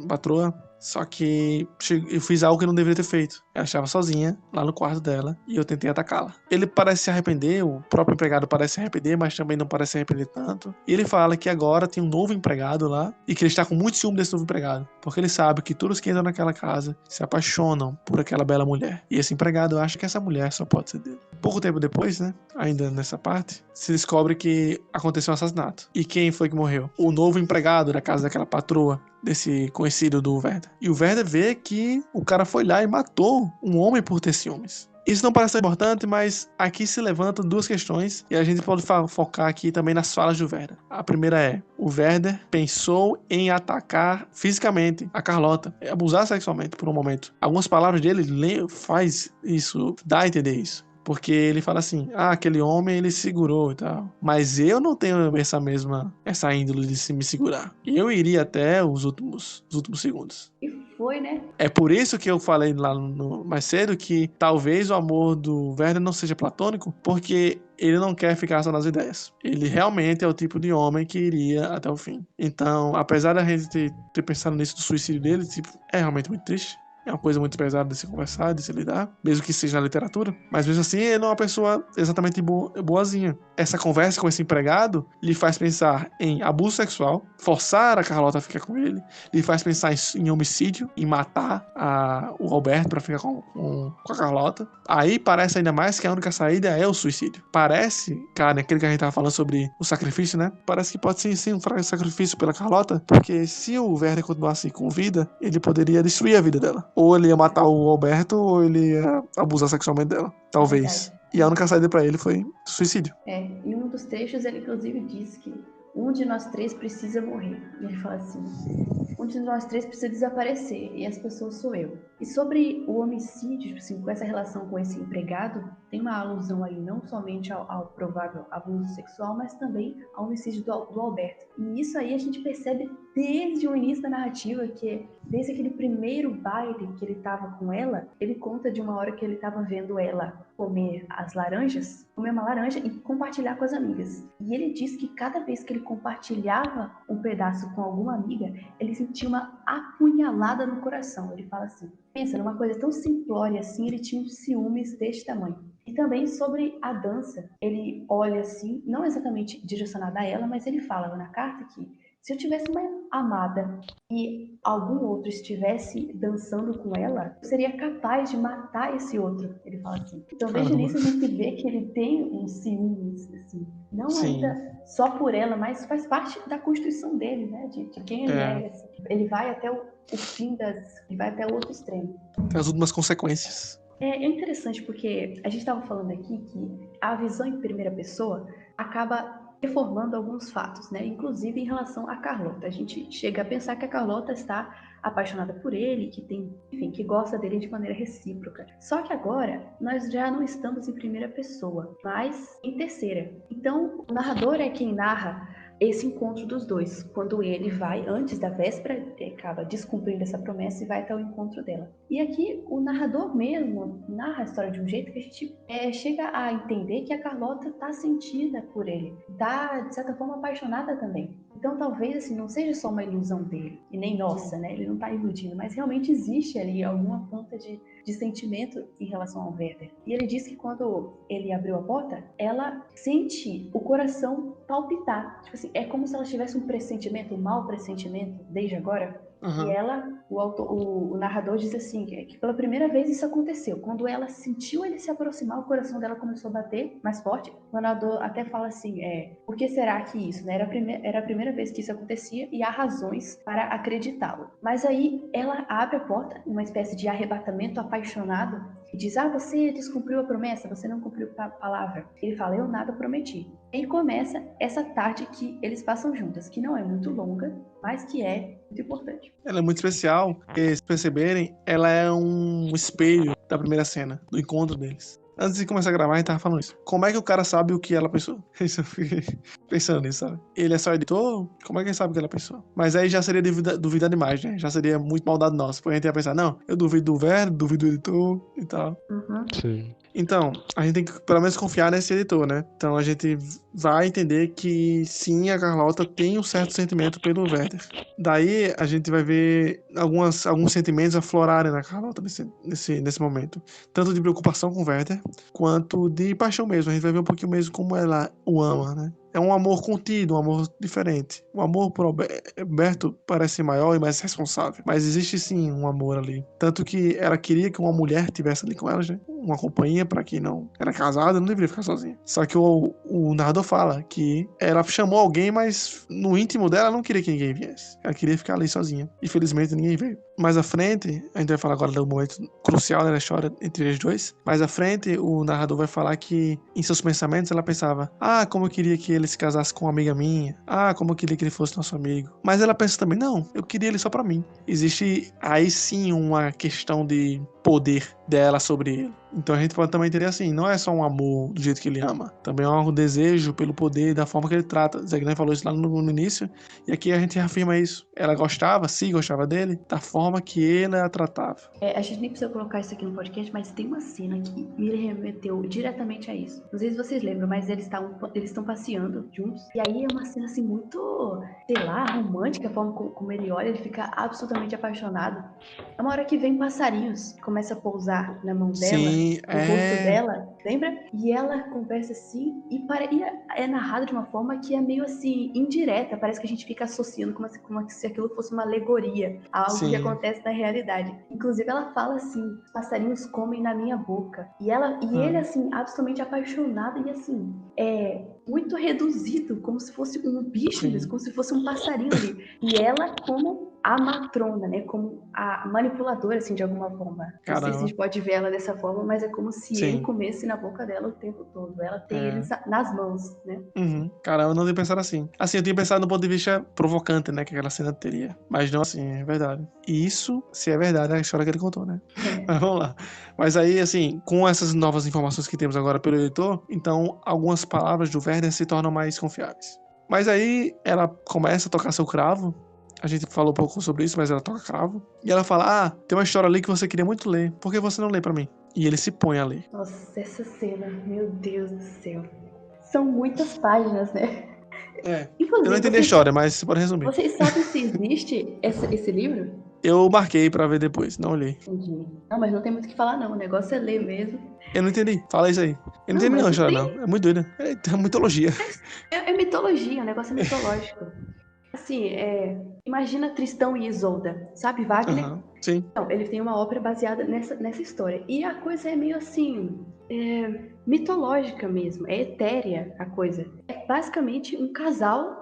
patroa, Só que eu fiz algo que eu não deveria ter feito. Ela estava sozinha, lá no quarto dela, e eu tentei atacá-la. Ele parece se arrepender, o próprio empregado parece se arrepender, mas também não parece se arrepender tanto. E ele fala que agora tem um novo empregado lá, e que ele está com muito ciúme desse novo empregado. Porque ele sabe que todos que entram naquela casa se apaixonam por aquela bela mulher. E esse empregado acha que essa mulher só pode ser dele. Pouco tempo depois, né, ainda nessa parte, se descobre que aconteceu um assassinato. E quem foi que morreu? O novo empregado da casa daquela patroa, desse conhecido do Werther. E o Werther vê que o cara foi lá e matou um homem por ter ciúmes. Isso não parece ser importante, mas aqui se levantam duas questões e a gente pode focar aqui também nas falas do Werther. A primeira é, o Werther pensou em atacar fisicamente a Carlota, abusar sexualmente por um momento. Algumas palavras dele faz isso, dá a entender isso. Porque ele fala assim, aquele homem ele segurou e tal. Mas eu não tenho essa índole de se me segurar. Eu iria até os últimos segundos. E foi, né? É por isso que eu falei lá mais cedo que talvez o amor do Werther não seja platônico, porque ele não quer ficar só nas ideias. Ele realmente é o tipo de homem que iria até o fim. Então, apesar da gente ter pensado nisso do suicídio dele, é realmente muito triste. É uma coisa muito pesada de se conversar, de se lidar, mesmo que seja na literatura. Mas mesmo assim, ele não é uma pessoa exatamente boazinha. Essa conversa com esse empregado lhe faz pensar em abuso sexual, forçar a Carlota a ficar com ele, lhe faz pensar em homicídio, em matar o Alberto para ficar com a Carlota. Aí parece ainda mais que a única saída é o suicídio. Parece, cara, aquele que a gente tava falando sobre o sacrifício, né? Parece que pode sim um sacrifício pela Carlota, porque se o Werther continuasse com vida, ele poderia destruir a vida dela. Ou ele ia matar o Alberto, ou ele ia abusar sexualmente dela. Talvez. E a única saída pra ele foi suicídio. Em um dos trechos ele inclusive diz que um de nós três precisa morrer. E ele fala assim, um de nós três precisa desaparecer, e essa pessoa sou eu. E sobre o homicídio, assim, com essa relação com esse empregado, tem uma alusão aí não somente ao provável abuso sexual, mas também ao homicídio do Alberto. E isso aí a gente percebe desde o início da narrativa, que desde aquele primeiro baile que ele estava com ela, ele conta de uma hora que ele estava vendo ela comer uma laranja e compartilhar com as amigas. E ele diz que cada vez que ele compartilhava um pedaço com alguma amiga, ele sentia uma apunhalada no coração. Ele fala assim, pensa, numa coisa tão simplória assim, ele tinha um ciúmes deste tamanho. E também sobre a dança, ele olha assim, não exatamente direcionada a ela, mas ele fala na carta que se eu tivesse uma amada e algum outro estivesse dançando com ela, eu seria capaz de matar esse outro. Ele fala assim. Então, desde o início a gente vê que ele tem um ciúmes, assim, não ainda só por ela, mas faz parte da constituição dele, né? De quem ele é. Assim. Ele vai até o fim ele vai até o outro extremo. As últimas consequências. É interessante porque a gente estava falando aqui que a visão em primeira pessoa acaba reformando alguns fatos, né? Inclusive em relação a Carlota. A gente chega a pensar que a Carlota está apaixonada por ele, que gosta dele de maneira recíproca. Só que agora nós já não estamos em primeira pessoa, mas em terceira. Então, o narrador é quem narra esse encontro dos dois, quando ele vai, antes da véspera, acaba descumprindo essa promessa e vai até o encontro dela. E aqui o narrador mesmo narra a história de um jeito que a gente chega a entender que a Carlota está sentida por ele, está de certa forma apaixonada também. Então talvez assim não seja só uma ilusão dele, e nem nossa, né? Ele não está iludindo, mas realmente existe ali alguma ponta de sentimento em relação ao Werther. E ele diz que quando ele abriu a porta, ela sente o coração palpitar. Tipo assim, é como se ela tivesse um pressentimento, um mau pressentimento, desde agora. Uhum. E ela, o narrador diz assim, que pela primeira vez isso aconteceu. Quando ela sentiu ele se aproximar, o coração dela começou a bater mais forte. O narrador até fala assim, por que será que isso? Né? Era a primeira vez que isso acontecia e há razões para acreditá-lo. Mas aí ela abre a porta, uma espécie de arrebatamento apaixonado, e diz, você descumpriu a promessa, você não cumpriu a palavra. Ele fala, eu nada prometi. E começa essa tarde que eles passam juntas, que não é muito longa, mas que é muito importante. Ela é muito especial, porque, se perceberem, ela é um espelho da primeira cena, do encontro deles. Antes de começar a gravar, a gente tava falando isso. Como é que o cara sabe o que ela pensou? Isso eu fiquei pensando nisso, sabe? Ele é só editor? Como é que ele sabe o que ela pensou? Mas aí já seria duvidar demais, né? Já seria muito maldade nossa. Porque a gente ia pensar, não, eu duvido do Werther, duvido do editor e tal. Uhum. Sim. Então, a gente tem que pelo menos confiar nesse editor, né? Então a gente vai entender que sim, a Carlota tem um certo sentimento pelo Werther. Daí a gente vai ver alguns sentimentos aflorarem na Carlota nesse momento. Tanto de preocupação com o Werther, quanto de paixão mesmo. A gente vai ver um pouquinho mesmo como ela o ama, né? É um amor contido, um amor diferente. O amor por Alberto parece maior e mais responsável. Mas existe sim um amor ali. Tanto que ela queria que uma mulher tivesse ali com ela, né? Uma companhia para quem não era casada, não deveria ficar sozinha. Só que o narrador fala que ela chamou alguém, mas no íntimo dela ela não queria que ninguém viesse. Ela queria ficar ali sozinha. Infelizmente ninguém veio. Mais à frente, a gente vai falar agora do momento crucial da história entre eles dois. Mais à frente, o narrador vai falar que em seus pensamentos ela pensava: ah, como eu queria que ele se casasse com uma amiga minha. Ah, como eu queria que ele fosse nosso amigo. Mas ela pensa também: não, eu queria ele só pra mim. Existe aí sim uma questão de poder dela sobre ele. Então a gente pode também entender assim, não é só um amor do jeito que ele ama, também é um desejo pelo poder da forma que ele trata. Zé Guilherme falou isso lá no início, e aqui a gente reafirma isso. Ela gostava, sim, gostava dele, da forma que ele a tratava. A gente nem precisa colocar isso aqui no podcast, mas tem uma cena que me remeteu diretamente a isso. Não sei se vocês lembram, mas eles estão passeando juntos, e aí é uma cena assim muito, sei lá, romântica, a forma como ele olha, ele fica absolutamente apaixonado. É uma hora que vem passarinhos, começa a pousar na mão dela, Sim, no rosto dela, lembra? E ela conversa assim, e é narrado de uma forma que é meio assim, indireta, parece que a gente fica associando como se aquilo fosse uma alegoria, a algo que sim. acontece na realidade. Inclusive ela fala assim: os passarinhos comem na minha boca. E ele assim, absolutamente apaixonado e assim, muito reduzido, como se fosse um bicho Sim. mesmo, como se fosse um passarinho ali. E ela como a matrona, né, como a manipuladora, assim, de alguma forma. Não sei se a Caramba. gente pode ver ela dessa forma, mas é como se ele Sim. comesse na boca dela o tempo todo. Ela tem eles nas mãos, né? Caramba, eu não tinha pensado assim. Assim, eu tinha pensado no ponto de vista provocante, né, que aquela cena teria. Mas não assim, é verdade. E isso, se é verdade, é a história que ele contou, né? Mas vamos lá. Mas aí, assim, com essas novas informações que temos agora pelo editor, então algumas palavras do Werner se tornam mais confiáveis. Mas aí ela começa a tocar seu cravo. A gente falou um pouco sobre isso, mas ela toca cravo. E ela fala: ah, tem uma história ali que você queria muito ler. Por que você não lê pra mim? E ele se põe a ler. Nossa, essa cena, meu Deus do céu. São muitas páginas, né? Eu não entendi a história, mas você pode resumir. Vocês sabem se existe esse livro? Eu marquei pra ver depois, não olhei. Entendi. Não, mas não tem muito o que falar, não. O negócio é ler mesmo. Eu não entendi. Fala isso aí. Eu não entendi mas não a história, tem- não. É muito doida. É mitologia. É mitologia, o negócio é mitológico. Assim, imagina Tristão e Isolda, sabe Wagner? Aham, sim. Então, ele tem uma ópera baseada nessa história. E a coisa é meio assim, mitológica mesmo, é etérea a coisa. É basicamente um casal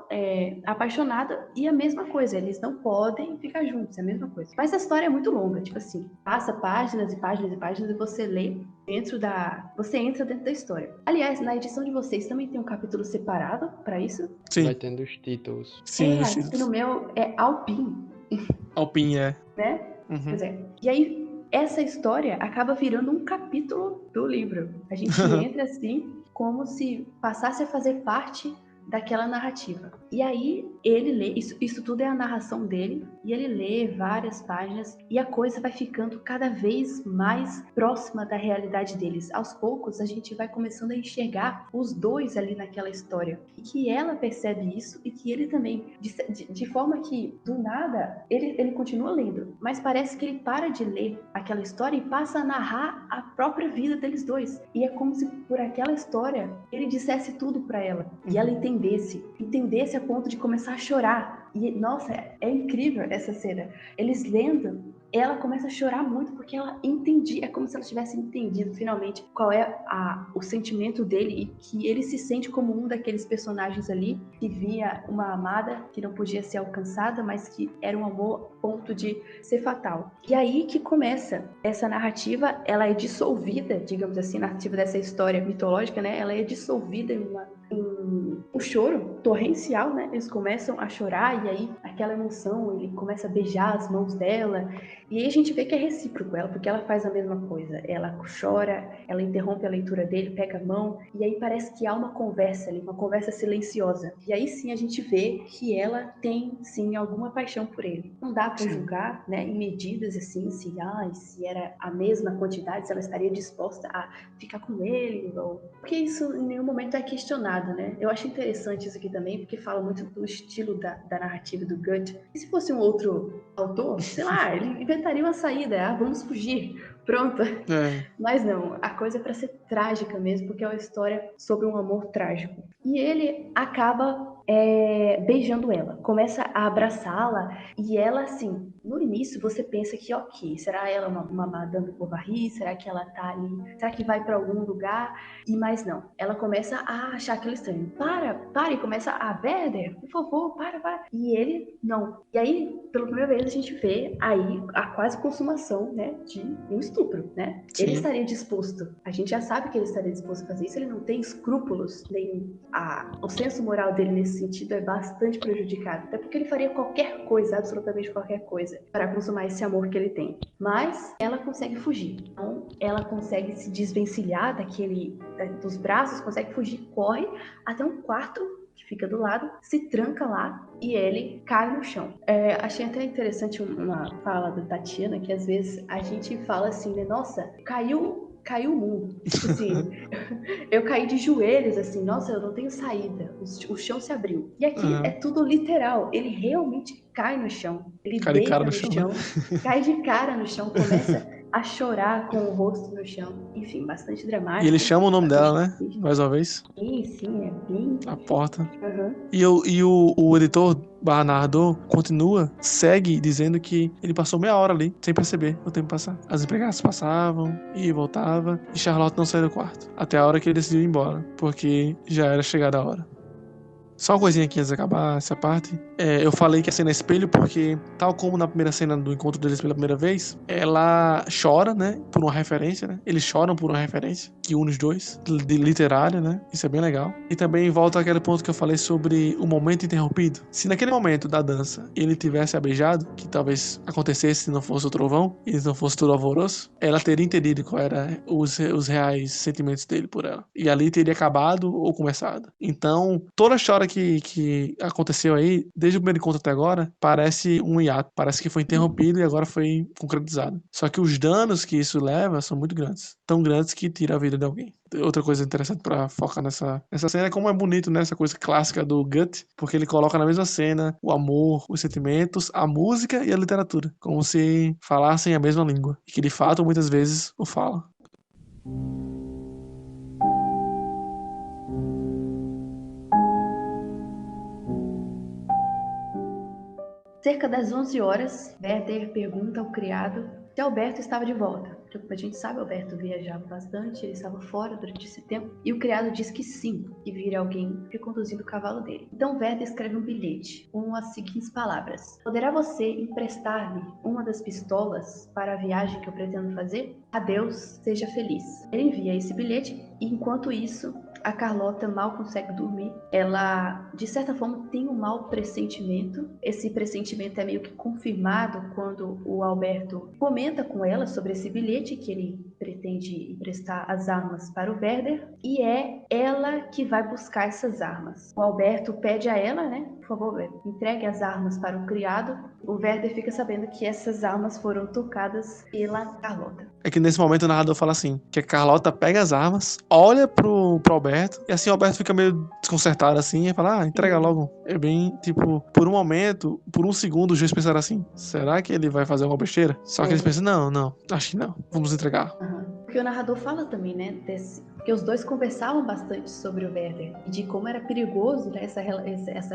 apaixonado e a mesma coisa, eles não podem ficar juntos, é a mesma coisa. Mas a história é muito longa, tipo assim, passa páginas e páginas e páginas e você lê você entra dentro da história. Aliás, na edição de vocês também tem um capítulo separado para isso? Sim. Vai tendo os títulos. Sim, os Aqui no títulos. meu é Alpin, Alpin, é. né? Pois é. E aí, essa história acaba virando um capítulo do livro. A gente entra assim, como se passasse a fazer parte daquela narrativa. E aí, ele lê, isso tudo é a narração dele, e ele lê várias páginas, e a coisa vai ficando cada vez mais próxima da realidade deles. Aos poucos, a gente vai começando a enxergar os dois ali naquela história. E que ela percebe isso, e que ele também, de forma que, do nada, ele continua lendo, mas parece que ele para de ler aquela história e passa a narrar a própria vida deles dois. E é como se por aquela história ele dissesse tudo para ela, e ela entendesse a ponto de começar a chorar. E nossa, é incrível essa cena. Eles lendo, ela começa a chorar muito porque ela entendia, é como se ela tivesse entendido finalmente qual é o sentimento dele e que ele se sente como um daqueles personagens ali que via uma amada que não podia ser alcançada, mas que era um amor a ponto de ser fatal. E aí que começa essa narrativa, ela é dissolvida, digamos assim, a narrativa dessa história mitológica, né? Ela é dissolvida em uma um choro torrencial, né? Eles começam a chorar e aí aquela emoção, ele começa a beijar as mãos dela e aí a gente vê que é recíproco ela, porque ela faz a mesma coisa. Ela chora, ela interrompe a leitura dele, pega a mão e aí parece que há uma conversa ali, uma conversa silenciosa. E aí sim a gente vê que ela tem sim alguma paixão por ele. Não dá para julgar, né, em medidas assim, se era a mesma quantidade, se ela estaria disposta a ficar com ele, ou... porque isso em nenhum momento é questionado, né? Eu acho interessante isso aqui também, porque fala muito do estilo da narrativa do Goethe. E se fosse um outro autor, sei lá, ele inventaria uma saída, vamos fugir, pronto. Mas não, a coisa é para ser trágica mesmo, porque é uma história sobre um amor trágico. E ele acaba beijando ela, começa a abraçá-la, e ela, assim, no início você pensa que, ok, será ela uma Madame Bovary? Será que ela tá ali? Será que vai para algum lugar? Mas não, ela começa a achar aquilo estranho. Para, e começa a, Werder, por favor, para. E ele, não. E aí, pela primeira vez, a gente vê aí a quase consumação, né, de um estupro, né? Sim. Ele estaria disposto, a gente já sabe que ele estaria disposto a fazer isso, ele não tem escrúpulos, nem o senso moral dele nesse sentido é bastante prejudicado, até porque ele faria qualquer coisa, absolutamente qualquer coisa, para consumar esse amor que ele tem. Mas ela consegue fugir, então ela consegue se desvencilhar dos braços, consegue fugir, corre até um quarto que fica do lado, se tranca lá e ele cai no chão. Achei até interessante uma fala da Tatiana, que às vezes a gente fala assim, né, nossa, caiu o mundo. Tipo assim, eu caí de joelhos, assim, nossa, eu não tenho saída. O chão se abriu. E aqui é tudo literal. Ele realmente cai no chão. Ele Cai de cara deita no no chão, chão, né? cai de cara no chão, começa a chorar com o rosto no chão. Enfim, bastante E ele dramático. chama o nome Bastante dela, né? triste. Mais uma vez. Sim, é bem... A porta. Uhum. E o editor barra narrador segue dizendo que ele passou meia hora ali, sem perceber o tempo passar. As empregadas passavam e voltava, e Charlotte não saiu do quarto. Até a hora que ele decidiu ir embora, porque já era chegada a hora. Só uma coisinha aqui antes de acabar essa parte. Eu falei que a cena é espelho porque, tal como na primeira cena do encontro deles pela primeira vez, ela chora, né? Por uma referência, né? Eles choram por uma referência que une os dois, de literária, né? Isso é bem legal. E também volta àquele ponto que eu falei sobre o momento interrompido. Se naquele momento da dança ele tivesse a beijado, que talvez acontecesse se não fosse o trovão, e se não fosse tudo alvoroço, ela teria entendido qual eram os reais sentimentos dele por ela. E ali teria acabado ou começado. Então, toda a história que aconteceu aí, desde o primeiro encontro até agora, parece um hiato. Parece que foi interrompido e agora foi concretizado. Só que os danos que isso leva são muito grandes. Tão grandes que tira a vida de alguém. Outra coisa interessante pra focar nessa cena é como é bonito, né? Essa coisa clássica do Goethe, porque ele coloca na mesma cena o amor, os sentimentos, a música e a literatura. Como se falassem a mesma língua. E que de fato muitas vezes o falam. Cerca das 11 horas, Werther pergunta ao criado se Alberto estava de volta. A gente sabe, Alberto viajava bastante, ele estava fora durante esse tempo, e o criado diz que sim, que vira alguém reconduzindo o cavalo dele. Então Werther escreve um bilhete com as seguintes palavras: poderá você emprestar-me uma das pistolas para a viagem que eu pretendo fazer? Adeus, seja feliz. Ele envia esse bilhete e, enquanto isso, a Carlota mal consegue dormir. Ela, de certa forma, tem um mau pressentimento. Esse pressentimento é meio que confirmado quando o Alberto comenta com ela sobre esse bilhete que ele pretende emprestar as armas para o Werder, e é ela que vai buscar essas armas. O Alberto pede a ela, né, por favor, entregue as armas para o criado. O Werder fica sabendo que essas armas foram tocadas pela Carlota. É que nesse momento o narrador fala assim, que a Carlota pega as armas, olha pro Alberto, e assim o Alberto fica meio desconcertado assim, e fala, entrega logo. É bem, tipo, por um momento, por um segundo o juiz pensará assim, será que ele vai fazer uma besteira? Só que eles pensam, não, acho que não, vamos entregar. Porque o narrador fala também, né, porque os dois conversavam bastante sobre o Werder e de como era perigoso, né, essa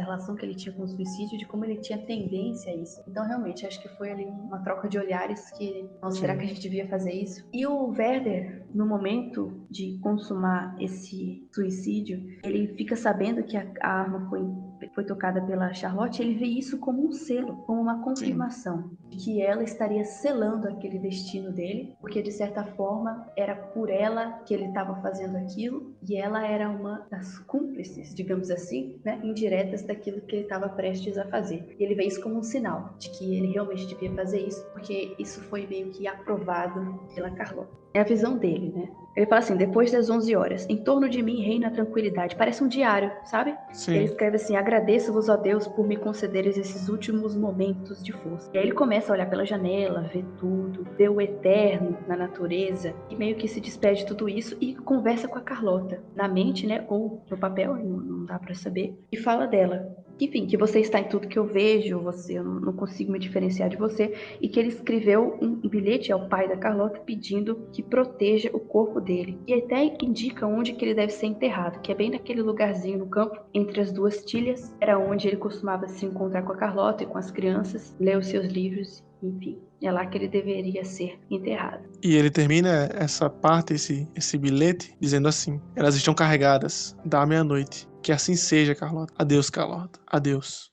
relação que ele tinha com o suicídio, de como ele tinha tendência a isso. Então, realmente, acho que foi ali uma troca de olhares que, nossa, será que a gente devia fazer isso? E o Werder, no momento de consumar esse suicídio, ele fica sabendo que a arma foi foi tocada pela Charlotte, ele vê isso como um selo, como uma confirmação de que ela estaria selando aquele destino dele, porque de certa forma era por ela que ele estava fazendo aquilo e ela era uma das cúmplices, digamos assim, né, indiretas daquilo que ele estava prestes a fazer. E ele vê isso como um sinal de que ele realmente devia fazer isso, porque isso foi meio que aprovado pela Carlota. É a visão dele, né? Ele fala assim, depois das 11 horas, em torno de mim reina a tranquilidade. Parece um diário, sabe? Sim. Ele escreve assim, agradeço-vos, ó Deus, por me concederes esses últimos momentos de força. E aí ele começa a olhar pela janela, ver tudo, ver o eterno na natureza, e meio que se despede de tudo isso e conversa com a Carlota. Na mente, né? Ou no papel, não dá pra saber. E fala dela. Enfim, que você está em tudo que eu vejo, eu não consigo me diferenciar de você, e que ele escreveu um bilhete ao pai da Carlota pedindo que proteja o corpo dele. E até indica onde que ele deve ser enterrado, que é bem naquele lugarzinho no campo, entre as duas tilhas, era onde ele costumava se encontrar com a Carlota e com as crianças, ler os seus livros, enfim. É lá que ele deveria ser enterrado. E ele termina essa parte, esse bilhete, dizendo assim: elas estão carregadas da meia-noite. Que assim seja, Carlota. Adeus, Carlota. Adeus.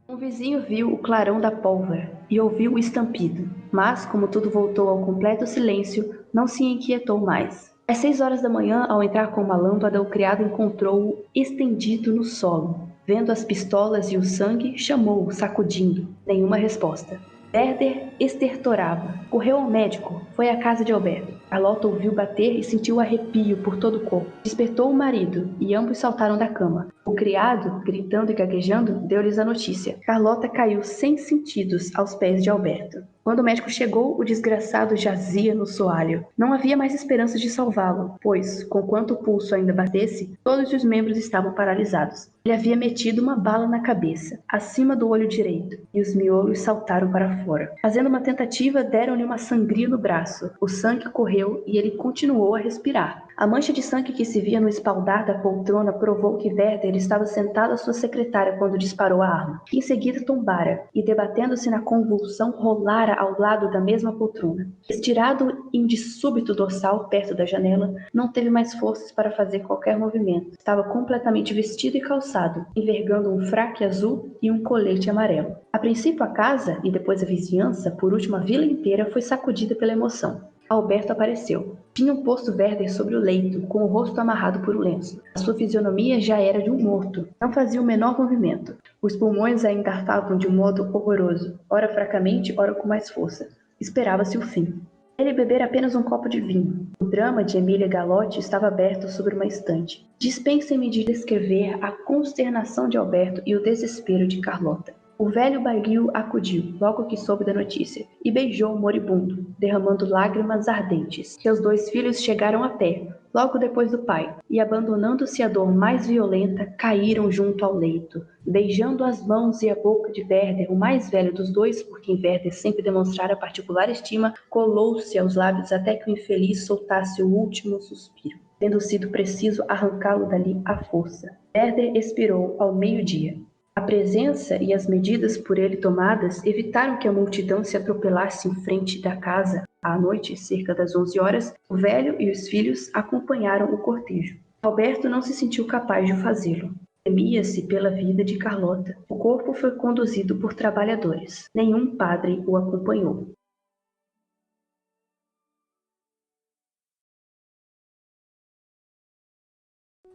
Um vizinho viu o clarão da pólvora e ouviu o estampido, mas, como tudo voltou ao completo silêncio, não se inquietou mais. Às 6 horas da manhã, ao entrar com uma lâmpada, o criado encontrou-o estendido no solo. Vendo as pistolas e o sangue, chamou-o, sacudindo. Nenhuma resposta. Werder estertorava. Correu ao médico. Foi à casa de Alberto. Carlota ouviu bater e sentiu arrepio por todo o corpo. Despertou o marido e ambos saltaram da cama. O criado, gritando e gaguejando, deu-lhes a notícia. Carlota caiu sem sentidos aos pés de Alberto. Quando o médico chegou, o desgraçado jazia no soalho. Não havia mais esperança de salvá-lo, pois, conquanto o pulso ainda batesse, todos os membros estavam paralisados. Ele havia metido uma bala na cabeça, acima do olho direito, e os miolos saltaram para fora. Fazendo uma tentativa, deram-lhe uma sangria no braço. O sangue correu e ele continuou a respirar. A mancha de sangue que se via no espaldar da poltrona provou que Werder estava sentado à sua secretária quando disparou a arma. Em seguida tombara, e debatendo-se na convulsão, rolara ao lado da mesma poltrona. Estirado em de súbito dorsal perto da janela, não teve mais forças para fazer qualquer movimento. Estava completamente vestido e calçado, envergando um fraque azul e um colete amarelo. A princípio a casa, e depois a vizinhança, por último a vila inteira, foi sacudida pela emoção. Alberto apareceu. Tinham posto Werder sobre o leito, com o rosto amarrado por um lenço. A sua fisionomia já era de um morto. Não fazia o menor movimento. Os pulmões a engarfavam de um modo horroroso, ora fracamente, ora com mais força. Esperava-se o fim. Ele bebera apenas um copo de vinho. O drama de Emília Galotti estava aberto sobre uma estante. Dispensem-me de descrever a consternação de Alberto e o desespero de Carlota. O velho barril acudiu, logo que soube da notícia, e beijou o moribundo, derramando lágrimas ardentes. Seus 2 filhos chegaram a pé, logo depois do pai, e abandonando-se à dor mais violenta, caíram junto ao leito. Beijando as mãos e a boca de Werder, o mais velho dos 2, por quem Werder sempre demonstrara particular estima, colou-se aos lábios até que o infeliz soltasse o último suspiro, tendo sido preciso arrancá-lo dali à força. Werder expirou ao meio-dia. A presença e as medidas por ele tomadas evitaram que a multidão se atropelasse em frente da casa. À noite, cerca das 11 horas, o velho e os filhos acompanharam o cortejo. Alberto não se sentiu capaz de fazê-lo. Temia-se pela vida de Carlota. O corpo foi conduzido por trabalhadores. Nenhum padre o acompanhou.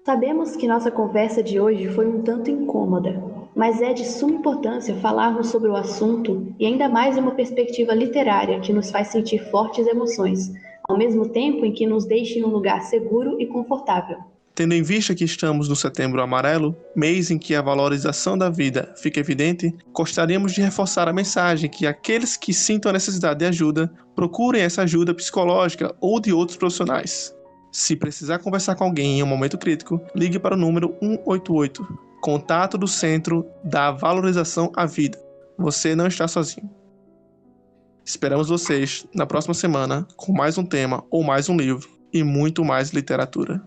Sabemos que nossa conversa de hoje foi um tanto incômoda, mas é de suma importância falarmos sobre o assunto e ainda mais em uma perspectiva literária que nos faz sentir fortes emoções, ao mesmo tempo em que nos deixa em um lugar seguro e confortável. Tendo em vista que estamos no Setembro Amarelo, mês em que a valorização da vida fica evidente, gostaríamos de reforçar a mensagem que aqueles que sintam a necessidade de ajuda, procurem essa ajuda psicológica ou de outros profissionais. Se precisar conversar com alguém em um momento crítico, ligue para o número 188, contato do Centro da Valorização à Vida. Você não está sozinho. Esperamos vocês na próxima semana com mais um tema ou mais um livro e muito mais literatura.